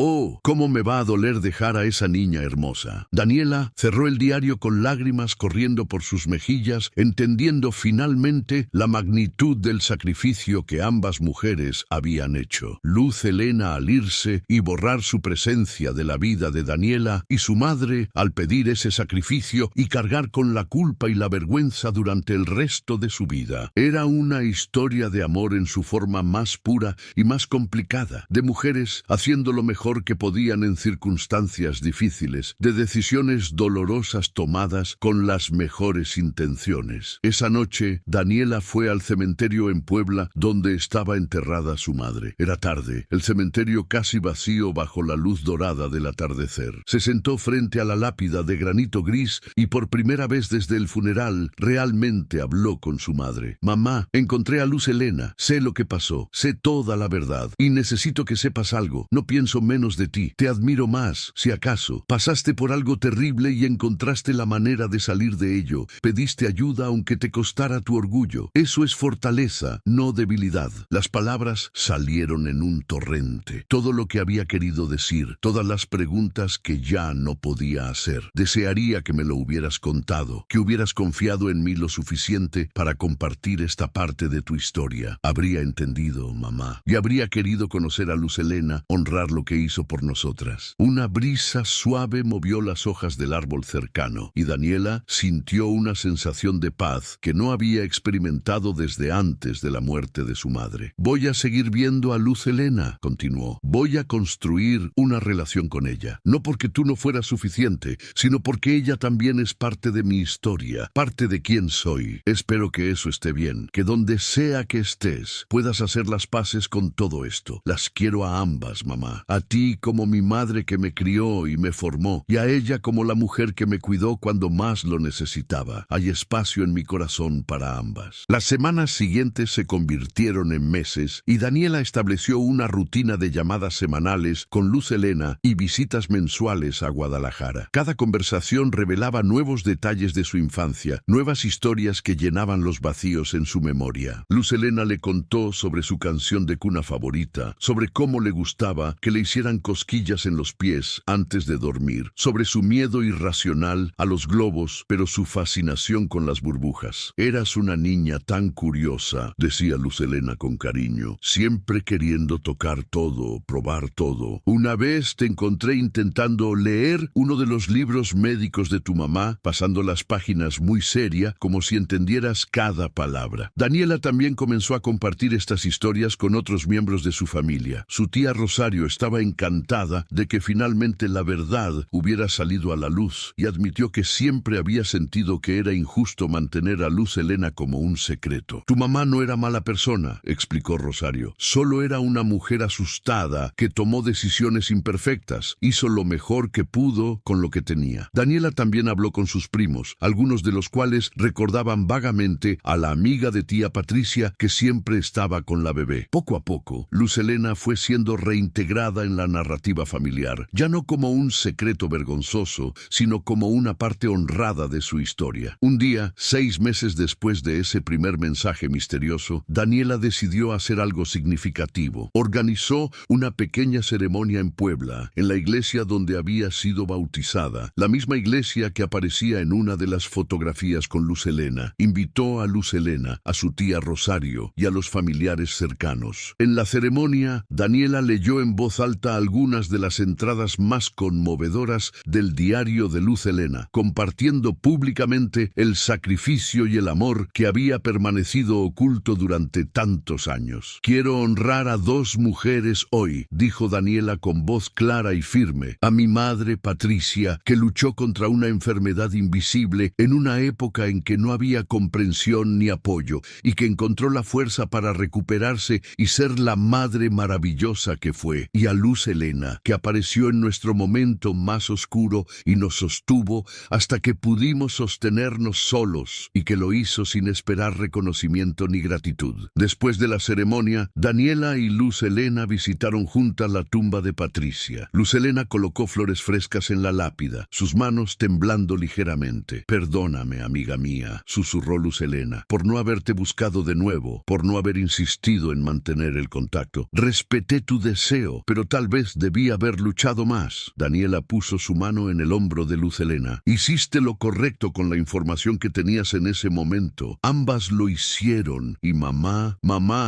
cómo me va a doler dejar a esa niña hermosa. Daniela cerró el diario con lágrimas corriendo por sus mejillas, entendiendo finalmente la magnitud del sacrificio que ambas mujeres habían hecho. Luz Helena al irse y borrar su presencia de la vida de Daniela, y su madre al pedir ese sacrificio y cargar con la culpa y la vergüenza durante el resto de su vida. Era una historia de amor en su forma más pura y más complicada, de mujeres haciendo lo mejor que podían en circunstancias difíciles, de decisiones dolorosas tomadas con las mejores intenciones. Esa noche, Daniela fue al cementerio en Puebla, donde estaba enterrada su madre. Era tarde, el cementerio casi vacío bajo la luz dorada del atardecer. Se sentó frente a la lápida de granito gris y por primera vez desde el funeral realmente habló con su madre. Mamá, encontré a Luz Helena, sé lo que pasó, sé toda la verdad y necesito que sepas algo. No pienso menos de ti, te admiro más. Si acaso pasaste por algo terrible y encontraste la manera de salir de ello, pediste ayuda aunque te costara tu orgullo. Eso es fortaleza, no debilidad. Las palabras salieron en un torrente. Todo lo que había querido decir, todas las preguntas que ya no podía hacer. Desearía que me lo hubieras contado, que hubieras confiado en mí lo suficiente para compartir esta parte de tu historia. Habría entendido, mamá, y habría querido conocer a Luz Helena, honrar lo que hizo por nosotras. Una brisa suave movió las hojas del árbol cercano, y Daniela sintió una sensación de paz que no había experimentado desde antes de la muerte de su madre. Voy a seguir viendo a Luz Helena, continuó. Voy a construir una relación con ella. No porque tú no fueras suficiente, sino porque ella también es parte de mi historia, parte de quién soy. Espero que eso esté bien, que donde sea que estés, puedas hacer las paces con todo esto. Las quiero a ambas, mamá. A ti como mi madre que me crió y me formó, y a ella como la mujer que me cuidó cuando más lo necesitaba. Hay espacio en mi corazón para ambas. Las semanas siguientes se convirtieron en meses, y Daniela estableció una rutina de llamadas semanales con Luz Helena y visitas mensuales a Guadalajara. Cada conversación revelaba nuevos detalles de su infancia, nuevas historias que llenaban los vacíos en su memoria. Luz Helena le contó sobre su canción de cuna favorita, sobre cómo le gustaba que le hicieran cosquillas en los pies antes de dormir, sobre su miedo irracional a los globos, pero su fascinación con las burbujas. Eras una niña tan curiosa, decía Luz Helena con cariño, siempre queriendo tocar todo, probar todo. Una vez te encontré intentando leer uno de los libros médicos de tu mamá, pasando las páginas muy seria, como si entendieras cada palabra. Daniela también comenzó a compartir estas historias con otros miembros de su familia. Su tía Rosario estaba encantada de que finalmente la verdad hubiera salido a la luz y admitió que siempre había sentido que era injusto mantener a Luz Helena como un secreto. Tu mamá no era mala persona, explicó Rosario. Solo era una mujer asustada que tomó decisiones imperfectas. Hizo lo mejor que pudo con lo que tenía. Daniela también habló con sus primos, algunos de los cuales recordaban vagamente a la amiga de tía Patricia que siempre estaba con la bebé. Poco a poco, Luz Helena fue siendo reintegrada en la narrativa familiar, ya no como un secreto vergonzoso, sino como una parte honrada de su historia. Un día, 6 meses después de ese primer mensaje misterioso, Daniela decidió hacer algo significativo. Organizó una pequeña ceremonia en Puebla, en la iglesia donde había sido bautizada, la misma iglesia que aparecía en una de las fotografías con Luz Helena. Invitó a Luz Helena, a su tía Rosario y a los familiares cercanos. En la ceremonia, Daniela leyó en voz alta algunas de las entradas más conmovedoras del diario de Luz Helena, compartiendo públicamente el sacrificio y el amor que había permanecido oculto durante tantos años. Quiero honrar a 2 mujeres hoy, dijo Daniela con voz clara y firme. A mi madre Patricia, que luchó contra una enfermedad invisible en una época en que no había comprensión ni apoyo, y que encontró la fuerza para recuperarse y ser la madre maravillosa que fue. Y a Luz Helena, que apareció en nuestro momento más oscuro y nos sostuvo hasta que pudimos sostenernos solos, y que lo hizo sin esperar reconocimiento ni gratitud. Después de la ceremonia, Daniela y Luz Helena visitaron juntas la tumba de Patricia. Luz Helena colocó flores frescas en la lápida, sus manos temblando ligeramente. Perdóname, amiga mía, susurró Luz Helena, por no haberte buscado de nuevo, por no haber insistido en mantener el contacto. Respeté tu deseo, pero tal vez debí haber luchado más. Daniela puso su mano en el hombro de Luz Helena. Hiciste lo correcto incorrecto con la información que tenías en ese momento. Ambas lo hicieron y mamá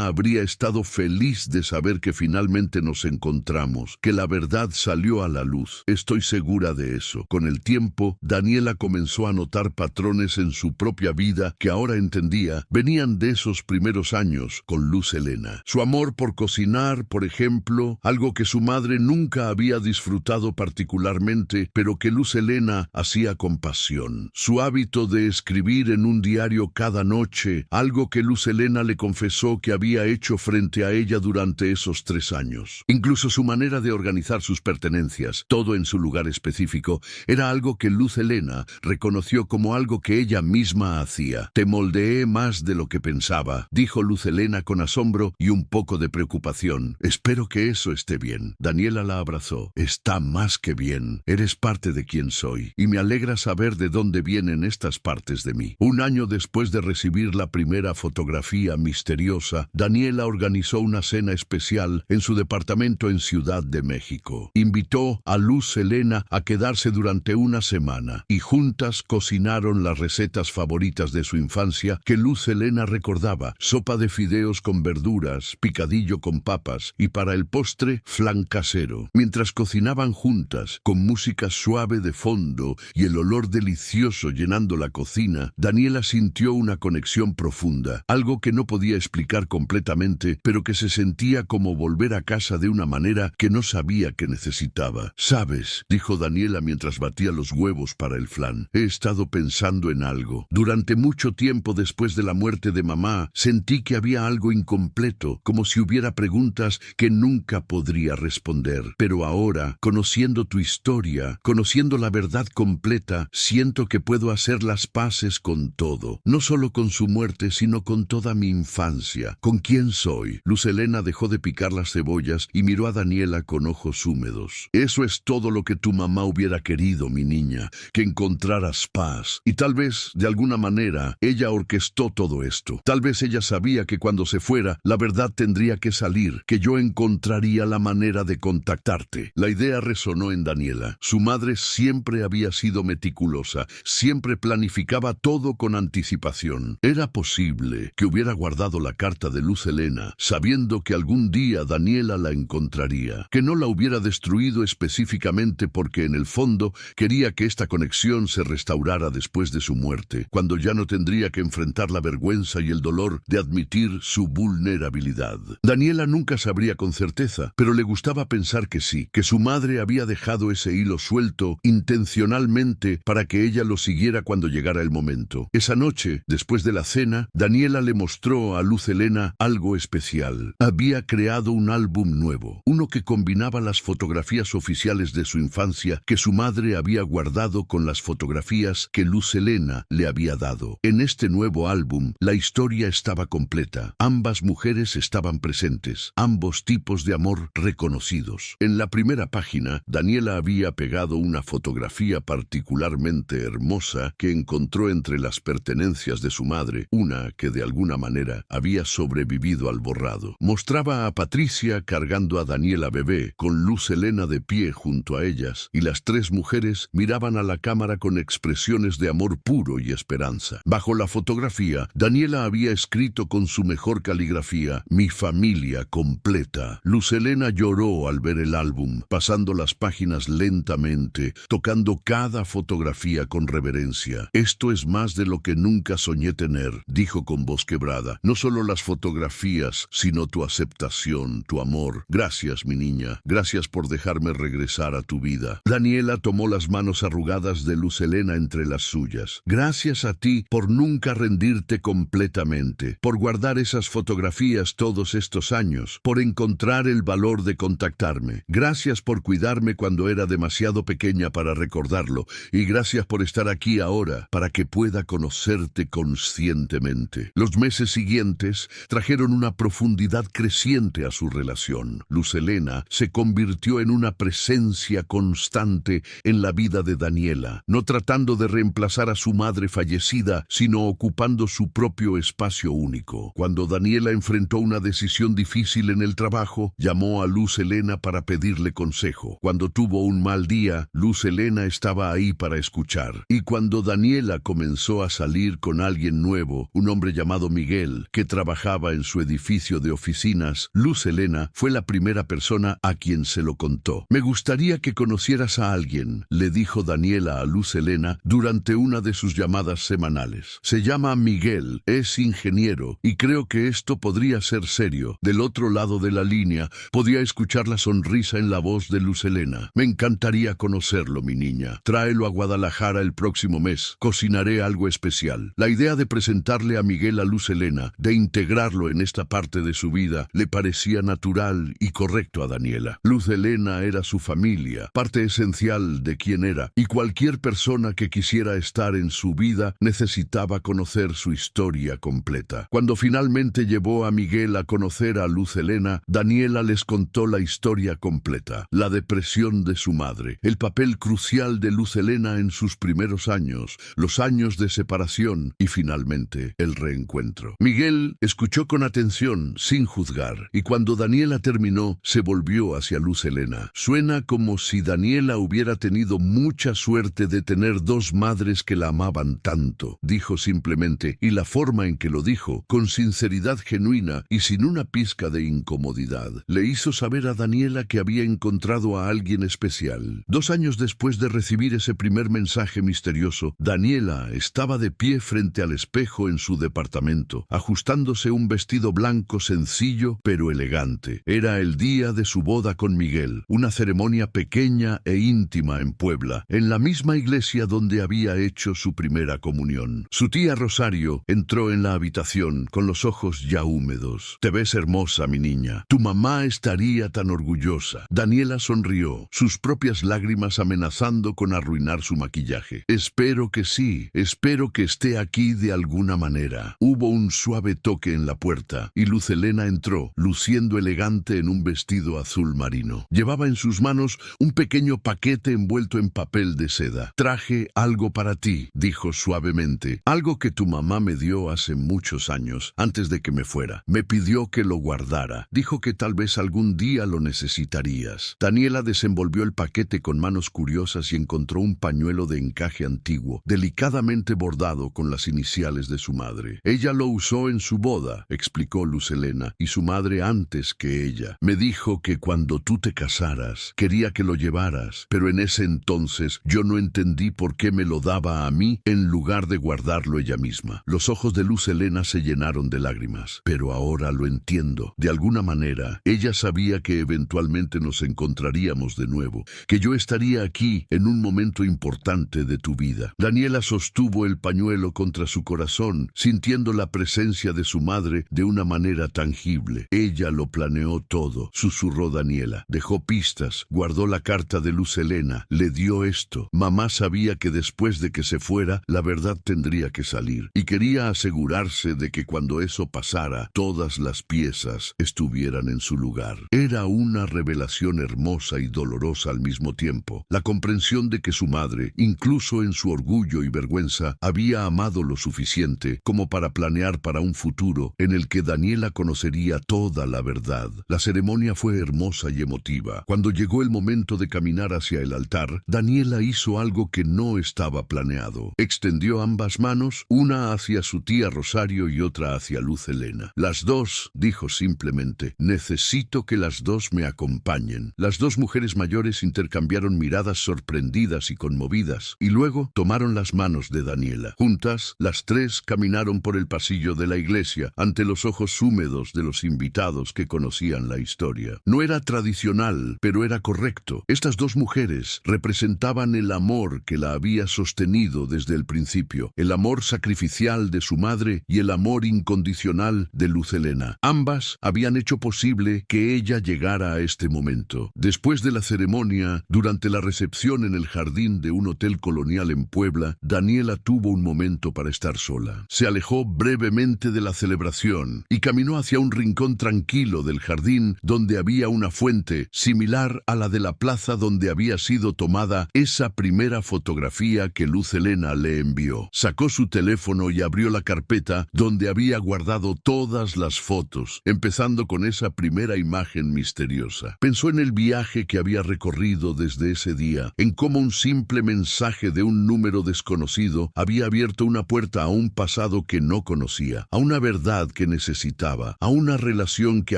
habría estado feliz de saber que finalmente nos encontramos, que la verdad salió a la luz. Estoy segura de eso. Con el tiempo, Daniela comenzó a notar patrones en su propia vida que ahora entendía venían de esos primeros años con Luz Helena. Su amor por cocinar, por ejemplo, algo que su madre nunca había disfrutado particularmente, pero que Luz Helena hacía con pasión. Su hábito de escribir en un diario cada noche, algo que Luz Helena le confesó que había hecho frente a ella durante esos 3 años. Incluso su manera de organizar sus pertenencias, todo en su lugar específico, era algo que Luz Helena reconoció como algo que ella misma hacía. Te moldeé más de lo que pensaba, dijo Luz Helena con asombro y un poco de preocupación. Espero que eso esté bien. Daniela la abrazó. Está más que bien. Eres parte de quien soy y me alegra saber de dónde vienen estas partes de mí. Un año después de recibir la primera fotografía misteriosa, Daniela organizó una cena especial en su departamento en Ciudad de México. Invitó a Luz Helena a quedarse durante una semana y juntas cocinaron las recetas favoritas de su infancia que Luz Helena recordaba: sopa de fideos con verduras, picadillo con papas y para el postre flan casero. Mientras cocinaban juntas, con música suave de fondo y el olor delicioso llenando la cocina, Daniela sintió una conexión profunda, algo que no podía explicar completamente, pero que se sentía como volver a casa de una manera que no sabía que necesitaba. «¿Sabes?», dijo Daniela mientras batía los huevos para el flan. «He estado pensando en algo. Durante mucho tiempo después de la muerte de mamá, sentí que había algo incompleto, como si hubiera preguntas que nunca podría responder. Pero ahora, conociendo tu historia, conociendo la verdad completa, siento que puedo hacer las paces con todo. No solo con su muerte, sino con toda mi infancia. ¿Con quién soy?». Luz Helena dejó de picar las cebollas y miró a Daniela con ojos húmedos. «Eso es todo lo que tu mamá hubiera querido, mi niña, que encontraras paz. Y tal vez, de alguna manera, ella orquestó todo esto. Tal vez ella sabía que cuando se fuera, la verdad tendría que salir, que yo encontraría la manera de contactarte». La idea resonó en Daniela. Su madre siempre había sido meticulosa, siempre planificaba todo con anticipación. Era posible que hubiera guardado la carta de Luz Helena, sabiendo que algún día Daniela la encontraría, que no la hubiera destruido específicamente porque en el fondo quería que esta conexión se restaurara después de su muerte, cuando ya no tendría que enfrentar la vergüenza y el dolor de admitir su vulnerabilidad. Daniela nunca sabría con certeza, pero le gustaba pensar que sí, que su madre había dejado ese hilo suelto intencionalmente para que ella lo siguiera cuando llegara el momento. Esa noche, después de la cena, Daniela le mostró a Luz Helena algo especial. Había creado un álbum nuevo, uno que combinaba las fotografías oficiales de su infancia que su madre había guardado con las fotografías que Luz Helena le había dado. En este nuevo álbum, la historia estaba completa. Ambas mujeres estaban presentes, ambos tipos de amor reconocidos. En la primera página, Daniela había pegado una fotografía particularmente hermosa que encontró entre las pertenencias de su madre, una que de alguna manera había sobrevivido al borrado. Mostraba a Patricia cargando a Daniela bebé, con Luz Helena de pie junto a ellas, y las 3 mujeres miraban a la cámara con expresiones de amor puro y esperanza. Bajo la fotografía, Daniela había escrito con su mejor caligrafía: «Mi familia completa». Luz Helena lloró al ver el álbum, pasando las páginas lentamente, tocando cada fotografía con reverencia. «Esto es más de lo que nunca soñé tener», dijo con voz quebrada. «No solo las fotografías, sino tu aceptación, tu amor. Gracias, mi niña. Gracias por dejarme regresar a tu vida». Daniela tomó las manos arrugadas de Luz Helena entre las suyas. «Gracias a ti por nunca rendirte completamente, por guardar esas fotografías todos estos años, por encontrar el valor de contactarme. Gracias por cuidarme cuando era demasiado pequeña para recordarlo, y gracias por estar aquí ahora para que pueda conocerte conscientemente». Los meses siguientes trajeron una profundidad creciente a su relación. Luz Helena se convirtió en una presencia constante en la vida de Daniela, no tratando de reemplazar a su madre fallecida, sino ocupando su propio espacio único. Cuando Daniela enfrentó una decisión difícil en el trabajo, llamó a Luz Helena para pedirle consejo. Cuando tuvo un mal día, Luz Helena estaba ahí para escuchar. trabajar. Y cuando Daniela comenzó a salir con alguien nuevo, un hombre llamado Miguel, que trabajaba en su edificio de oficinas, Luz Helena fue la primera persona a quien se lo contó. «Me gustaría que conocieras a alguien», le dijo Daniela a Luz Helena durante una de sus llamadas semanales. «Se llama Miguel, es ingeniero, y creo que esto podría ser serio». Del otro lado de la línea podía escuchar la sonrisa en la voz de Luz Helena. «Me encantaría conocerlo, mi niña. Tráelo a Guadalajara el próximo mes. Cocinaré algo especial». La idea de presentarle a Miguel a Luz Helena, de integrarlo en esta parte de su vida, le parecía natural y correcto a Daniela. Luz Helena era su familia, parte esencial de quién era, y cualquier persona que quisiera estar en su vida necesitaba conocer su historia completa. Cuando finalmente llevó a Miguel a conocer a Luz Helena, Daniela les contó la historia completa, la depresión de su madre, el papel crucial de Luz Helena en sus primeros años, los años de separación y finalmente el reencuentro. Miguel escuchó con atención, sin juzgar, y cuando Daniela terminó, se volvió hacia Luz Helena. «Suena como si Daniela hubiera tenido mucha suerte de tener dos madres que la amaban tanto», dijo simplemente, y la forma en que lo dijo, con sinceridad genuina y sin una pizca de incomodidad, le hizo saber a Daniela que había encontrado a alguien especial. 2 años después de recibir ese primer mensaje misterioso, Daniela estaba de pie frente al espejo en su departamento, ajustándose un vestido blanco sencillo pero elegante. Era el día de su boda con Miguel, una ceremonia pequeña e íntima en Puebla, en la misma iglesia donde había hecho su primera comunión. Su tía Rosario entró en la habitación con los ojos ya húmedos. «Te ves hermosa, mi niña. Tu mamá estaría tan orgullosa». Daniela sonrió, sus propias lágrimas amenazando con arruinar su maquillaje. «Espero que sí, espero que esté aquí de alguna manera». Hubo un suave toque en la puerta y Luz Helena entró, luciendo elegante en un vestido azul marino. Llevaba en sus manos un pequeño paquete envuelto en papel de seda. «Traje algo para ti», dijo suavemente, «algo que tu mamá me dio hace muchos años, antes de que me fuera. Me pidió que lo guardara. Dijo que tal vez algún día lo necesitarías». Daniela desenvolvió el paquete con manos curiosas y encontró un pañuelo de encaje antiguo, delicadamente bordado con las iniciales de su madre. «Ella lo usó en su boda», explicó Luz Helena, «y su madre antes que ella. Me dijo que cuando tú te casaras, quería que lo llevaras, pero en ese entonces yo no entendí por qué me lo daba a mí en lugar de guardarlo ella misma». Los ojos de Luz Helena se llenaron de lágrimas. «Pero ahora lo entiendo. De alguna manera, ella sabía que eventualmente nos encontraríamos de nuevo, que yo estaría aquí en un momento importante de tu vida». Daniela sostuvo el pañuelo contra su corazón, sintiendo la presencia de su madre de una manera tangible. «Ella lo planeó todo», susurró Daniela. «Dejó pistas, guardó la carta de Luz Helena, le dio esto. Mamá sabía que después de que se fuera, la verdad tendría que salir, y quería asegurarse de que cuando eso pasara, todas las piezas estuvieran en su lugar». Era una revelación hermosa y dolorosa al mismo tiempo. La comprensión de que su madre, incluso en su orgullo y vergüenza, había amado lo suficiente como para planear para un futuro en el que Daniela conocería toda la verdad. La ceremonia fue hermosa y emotiva. Cuando llegó el momento de caminar hacia el altar, Daniela hizo algo que no estaba planeado. Extendió ambas manos, una hacia su tía Rosario y otra hacia Luz Helena. «Las dos», dijo simplemente, «necesito que las dos me acompañen». Las dos mujeres mayores intercambiaron miradas sorprendidas y conmovidas, y luego tomaron las manos de Daniela. Juntas, las tres caminaron por el pasillo de la iglesia, ante los ojos húmedos de los invitados que conocían la historia. No era tradicional, pero era correcto. Estas dos mujeres representaban el amor que la había sostenido desde el principio, el amor sacrificial de su madre y el amor incondicional de Luz Helena. Ambas habían hecho posible que ella llegara a este momento. Después de la ceremonia, durante la recepción en el jardín de un hotel colonial en Puebla, Daniela tuvo un momento para estar sola. Se alejó brevemente de la celebración y caminó hacia un rincón tranquilo del jardín donde había una fuente similar a la de la plaza donde había sido tomada esa primera fotografía que Luz Helena le envió. Sacó su teléfono y abrió la carpeta donde había guardado todas las fotos, empezando con esa primera imagen misteriosa. Pensó en el viaje que había recorrido desde ese día, en cómo un simple mensaje mensaje de un número desconocido había abierto una puerta a un pasado que no conocía, a una verdad que necesitaba, a una relación que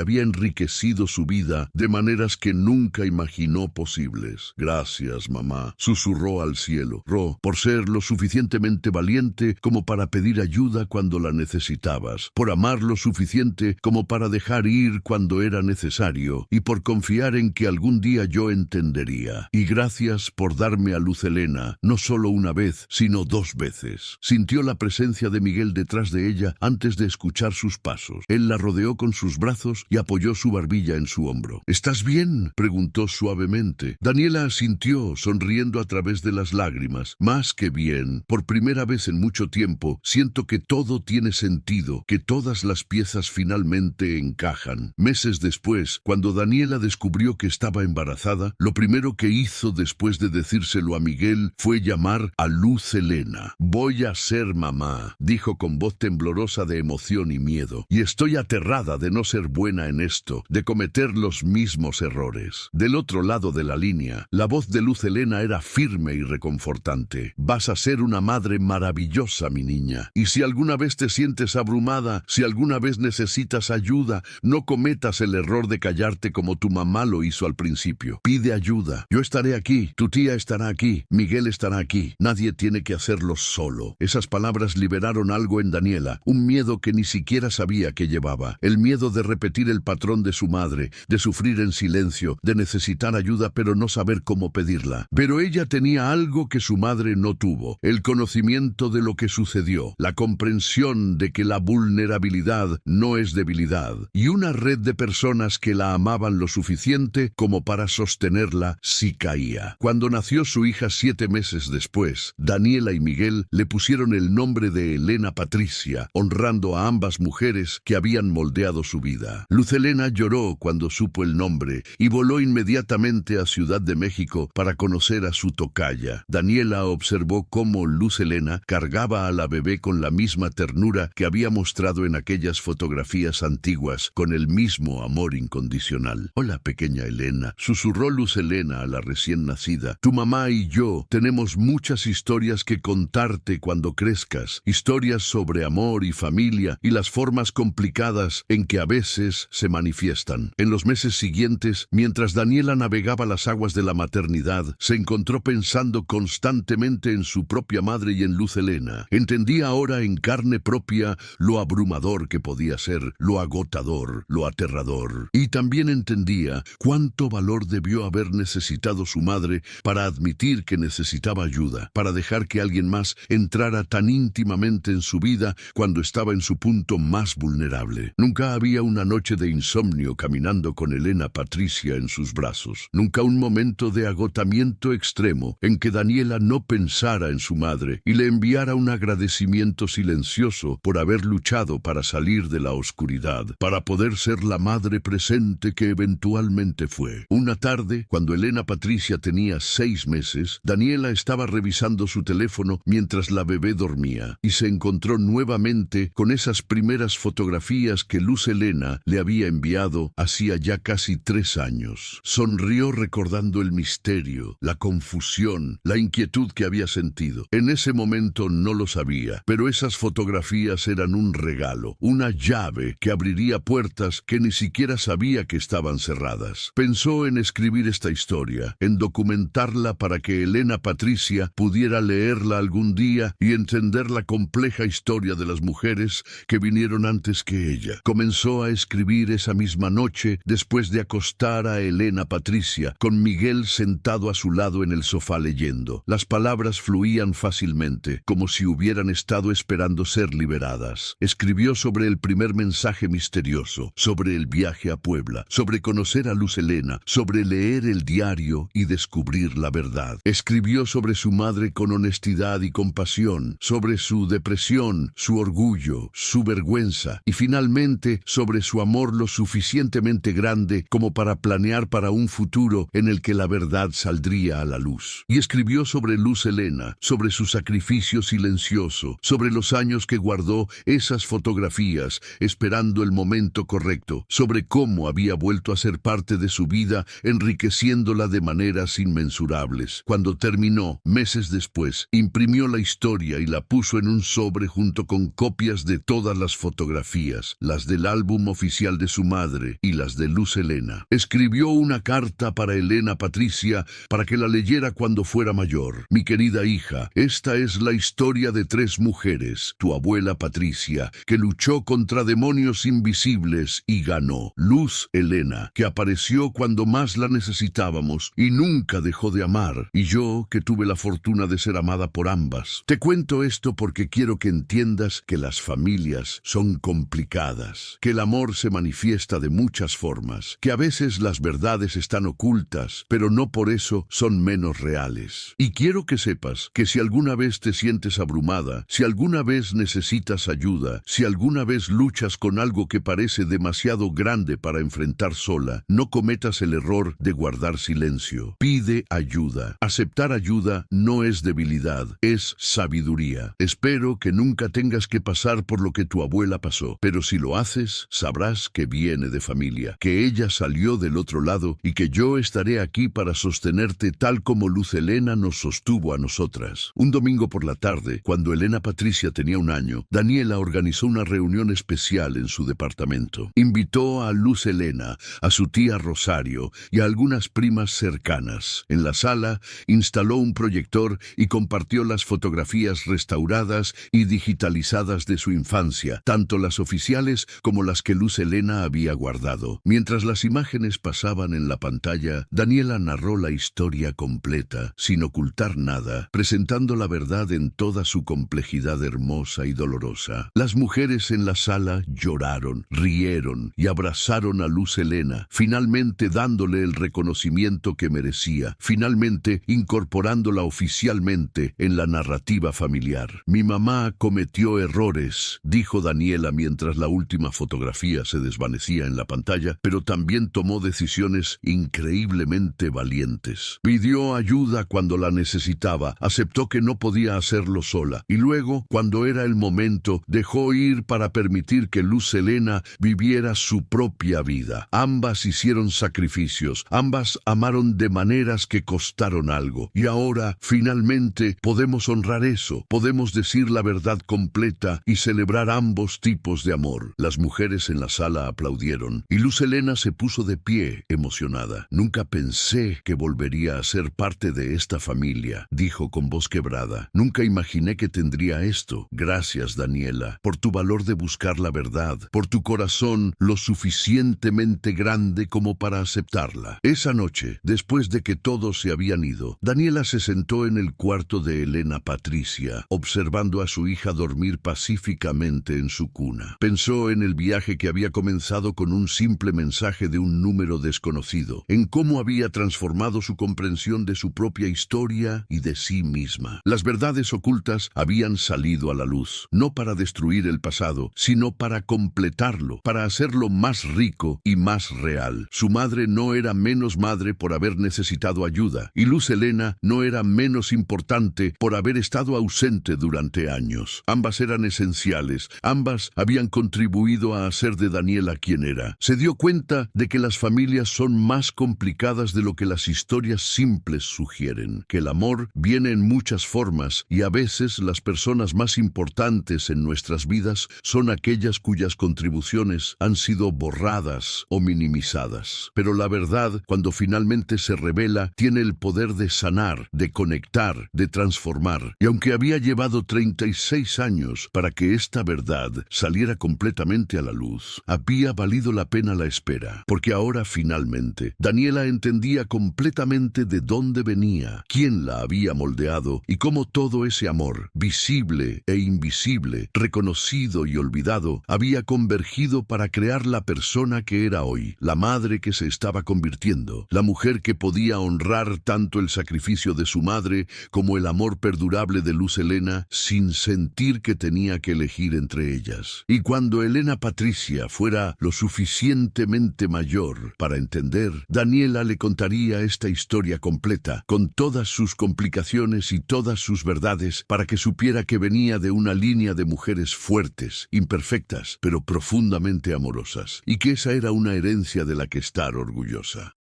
había enriquecido su vida de maneras que nunca imaginó posibles. Gracias, mamá, susurró al cielo. Ro, por ser lo suficientemente valiente como para pedir ayuda cuando la necesitabas, por amar lo suficiente como para dejar ir cuando era necesario y por confiar en que algún día yo entendería. Y gracias por darme a Luz Helena, no solo una vez, sino 2 veces. Sintió la presencia de Miguel detrás de ella antes de escuchar sus pasos. Él la rodeó con sus brazos y apoyó su barbilla en su hombro. ¿Estás bien?, preguntó suavemente. Daniela asintió, sonriendo a través de las lágrimas. Más que bien. Por primera vez en mucho tiempo, siento que todo tiene sentido, que todas las piezas finalmente encajan. Meses después, cuando Daniela descubrió que estaba embarazada, lo primero que hizo después de decírselo a Miguel fue llamar a Luz Helena. Voy a ser mamá, dijo con voz temblorosa de emoción y miedo, y estoy aterrada de no ser buena en esto, de cometer los mismos errores. Del otro lado de la línea, la voz de Luz Helena era firme y reconfortante. Vas a ser una madre maravillosa, mi niña. Y si alguna vez te sientes abrumada, si alguna vez necesitas ayuda, no cometas el error de callarte como tu mamá lo hizo al principio. Pide ayuda. Yo estaré aquí, tu tía estará aquí, Miguel estará aquí. Nadie tiene que hacerlo solo. Esas palabras liberaron algo en Daniela, un miedo que ni siquiera sabía que llevaba. El miedo de repetir el patrón de su madre, de sufrir en silencio, de necesitar ayuda pero no saber cómo pedirla. Pero ella tenía algo que su madre no tuvo: el conocimiento de lo que sucedió, la comprensión de que la vulnerabilidad no es debilidad, y una red de personas que la amaban lo suficiente como para sostenerla si caía. Cuando nació su hija 7 meses después, Daniela y Miguel le pusieron el nombre de Elena Patricia, honrando a ambas mujeres que habían moldeado su vida. Luz Helena lloró cuando supo el nombre y voló inmediatamente a Ciudad de México para conocer a su tocaya. Daniela observó cómo Luz Helena cargaba a la bebé con la misma ternura que había mostrado en aquellas fotografías antiguas, con el mismo amor incondicional. Hola, pequeña Elena, susurró Luz Helena a la recién nacida. Tu mamá y yo tenemos muchas historias que contarte cuando crezcas, historias sobre amor y familia y las formas complicadas en que a veces se manifiestan. En los meses siguientes, mientras Daniela navegaba las aguas de la maternidad, se encontró pensando constantemente en su propia madre y en Luz Helena. Entendía ahora en carne propia lo abrumador que podía ser, lo agotador, lo aterrador. Y también entendía cuánto valor debió haber necesitado su madre para admitir que necesitaba ayuda, para dejar que alguien más entrara tan íntimamente en su vida cuando estaba en su punto más vulnerable. Nunca había una noche de insomnio caminando con Elena Patricia en sus brazos. Nunca un momento de agotamiento extremo en que Daniela no pensara en su madre y le enviara un agradecimiento silencioso por haber luchado para salir de la oscuridad, para poder ser la madre presente que eventualmente fue. Una tarde, cuando Elena Patricia tenía 6 meses, Daniela estaba revisando su teléfono mientras la bebé dormía y se encontró nuevamente con esas primeras fotografías que Luz Helena le había enviado hacía ya casi 3 años. Sonrió recordando el misterio, la confusión, la inquietud que había sentido. En ese momento no lo sabía, pero esas fotografías eran un regalo, una llave que abriría puertas que ni siquiera sabía que estaban cerradas. Pensó en escribir esta historia, en documentarla para que Elena Patricia pudiera leerla algún día y entender la compleja historia de las mujeres que vinieron antes que ella. Comenzó a escribir esa misma noche después de acostar a Elena Patricia, con Miguel sentado a su lado en el sofá leyendo. Las palabras fluían fácilmente, como si hubieran estado esperando ser liberadas. Escribió sobre el primer mensaje misterioso, sobre el viaje a Puebla, sobre conocer a Luz Helena, sobre leer el diario y descubrir la verdad. Escribió sobre su madre con honestidad y compasión, sobre su depresión, su orgullo, su vergüenza y finalmente sobre su amor lo suficientemente grande como para planear para un futuro en el que la verdad saldría a la luz. Y escribió sobre Luz Helena, sobre su sacrificio silencioso, sobre los años que guardó esas fotografías esperando el momento correcto, sobre cómo había vuelto a ser parte de su vida, enriqueciéndola de maneras inmensurables. Cuando terminó, No, meses después, imprimió la historia y la puso en un sobre junto con copias de todas las fotografías, las del álbum oficial de su madre y las de Luz Helena. Escribió una carta para Elena Patricia para que la leyera cuando fuera mayor. Mi querida hija, esta es la historia de 3 mujeres. Tu abuela Patricia, que luchó contra demonios invisibles y ganó. Luz Helena, que apareció cuando más la necesitábamos y nunca dejó de amar. Y yo, que tuve la fortuna de ser amada por ambas. Te cuento esto porque quiero que entiendas que las familias son complicadas, que el amor se manifiesta de muchas formas, que a veces las verdades están ocultas, pero no por eso son menos reales. Y quiero que sepas que si alguna vez te sientes abrumada, si alguna vez necesitas ayuda, si alguna vez luchas con algo que parece demasiado grande para enfrentar sola, no cometas el error de guardar silencio. Pide ayuda. Aceptar ayuda no es debilidad, es sabiduría. Espero que nunca tengas que pasar por lo que tu abuela pasó, pero si lo haces, sabrás que viene de familia, que ella salió del otro lado y que yo estaré aquí para sostenerte tal como Luz Helena nos sostuvo a nosotras. Un domingo por la tarde, cuando Elena Patricia tenía 1 año, Daniela organizó una reunión especial en su departamento. Invitó a Luz Helena, a su tía Rosario y a algunas primas cercanas. En la sala, instaló un proyector y compartió las fotografías restauradas y digitalizadas de su infancia, tanto las oficiales como las que Luz Helena había guardado. Mientras las imágenes pasaban en la pantalla, Daniela narró la historia completa, sin ocultar nada, presentando la verdad en toda su complejidad hermosa y dolorosa. Las mujeres en la sala lloraron, rieron y abrazaron a Luz Helena, finalmente dándole el reconocimiento que merecía, finalmente incorporándola oficialmente en la narrativa familiar. Mi mamá cometió errores, dijo Daniela mientras la última fotografía se desvanecía en la pantalla, pero también tomó decisiones increíblemente valientes. Pidió ayuda cuando la necesitaba, aceptó que no podía hacerlo sola, y luego, cuando era el momento, dejó ir para permitir que Luz Helena viviera su propia vida. Ambas hicieron sacrificios, ambas amaron de maneras que costaron algo, y ahora, finalmente, podemos honrar eso, podemos decir la verdad completa y celebrar ambos tipos de amor. Las mujeres en la sala aplaudieron, y Luz Helena se puso de pie, emocionada. Nunca pensé que volvería a ser parte de esta familia, dijo con voz quebrada. Nunca imaginé que tendría esto. Gracias, Daniela, por tu valor de buscar la verdad, por tu corazón lo suficientemente grande como para aceptarla. Esa noche, después de que todos se habían ido, Daniela se sentó en el cuarto de Elena Patricia, observando a su hija dormir pacíficamente en su cuna. Pensó en el viaje que había comenzado con un simple mensaje de un número desconocido, en cómo había transformado su comprensión de su propia historia y de sí misma. Las verdades ocultas habían salido a la luz, no para destruir el pasado, sino para completarlo, para hacerlo más rico y más real. Su madre no era menos madre por haber necesitado ayuda, y Luz Helena no era menos importante por haber estado ausente durante años. Ambas eran esenciales, ambas habían contribuido a hacer de Daniela quien era. Se dio cuenta de que las familias son más complicadas de lo que las historias simples sugieren, que el amor viene en muchas formas y a veces las personas más importantes en nuestras vidas son aquellas cuyas contribuciones han sido borradas o minimizadas. Pero la verdad, cuando finalmente se revela, tiene el poder de sanar, de conectar, de transformar. Y aunque había llevado 36 años para que esta verdad saliera completamente a la luz, había valido la pena la espera, porque ahora finalmente Daniela entendía completamente de dónde venía, quién la había moldeado y cómo todo ese amor, visible e invisible, reconocido y olvidado, había convergido para crear la persona que era hoy, la madre que se estaba convirtiendo, la mujer que podía honrar tanto el sacrificio de su madre como el amor perdurable de Luz Helena sin sentir que tenía que elegir entre ellas. Y cuando Elena Patricia fuera lo suficientemente mayor para entender, Daniela le contaría esta historia completa, con todas sus complicaciones y todas sus verdades, para que supiera que venía de una línea de mujeres fuertes, imperfectas, pero profundamente amorosas, y que esa era una herencia de la que estar orgullosa.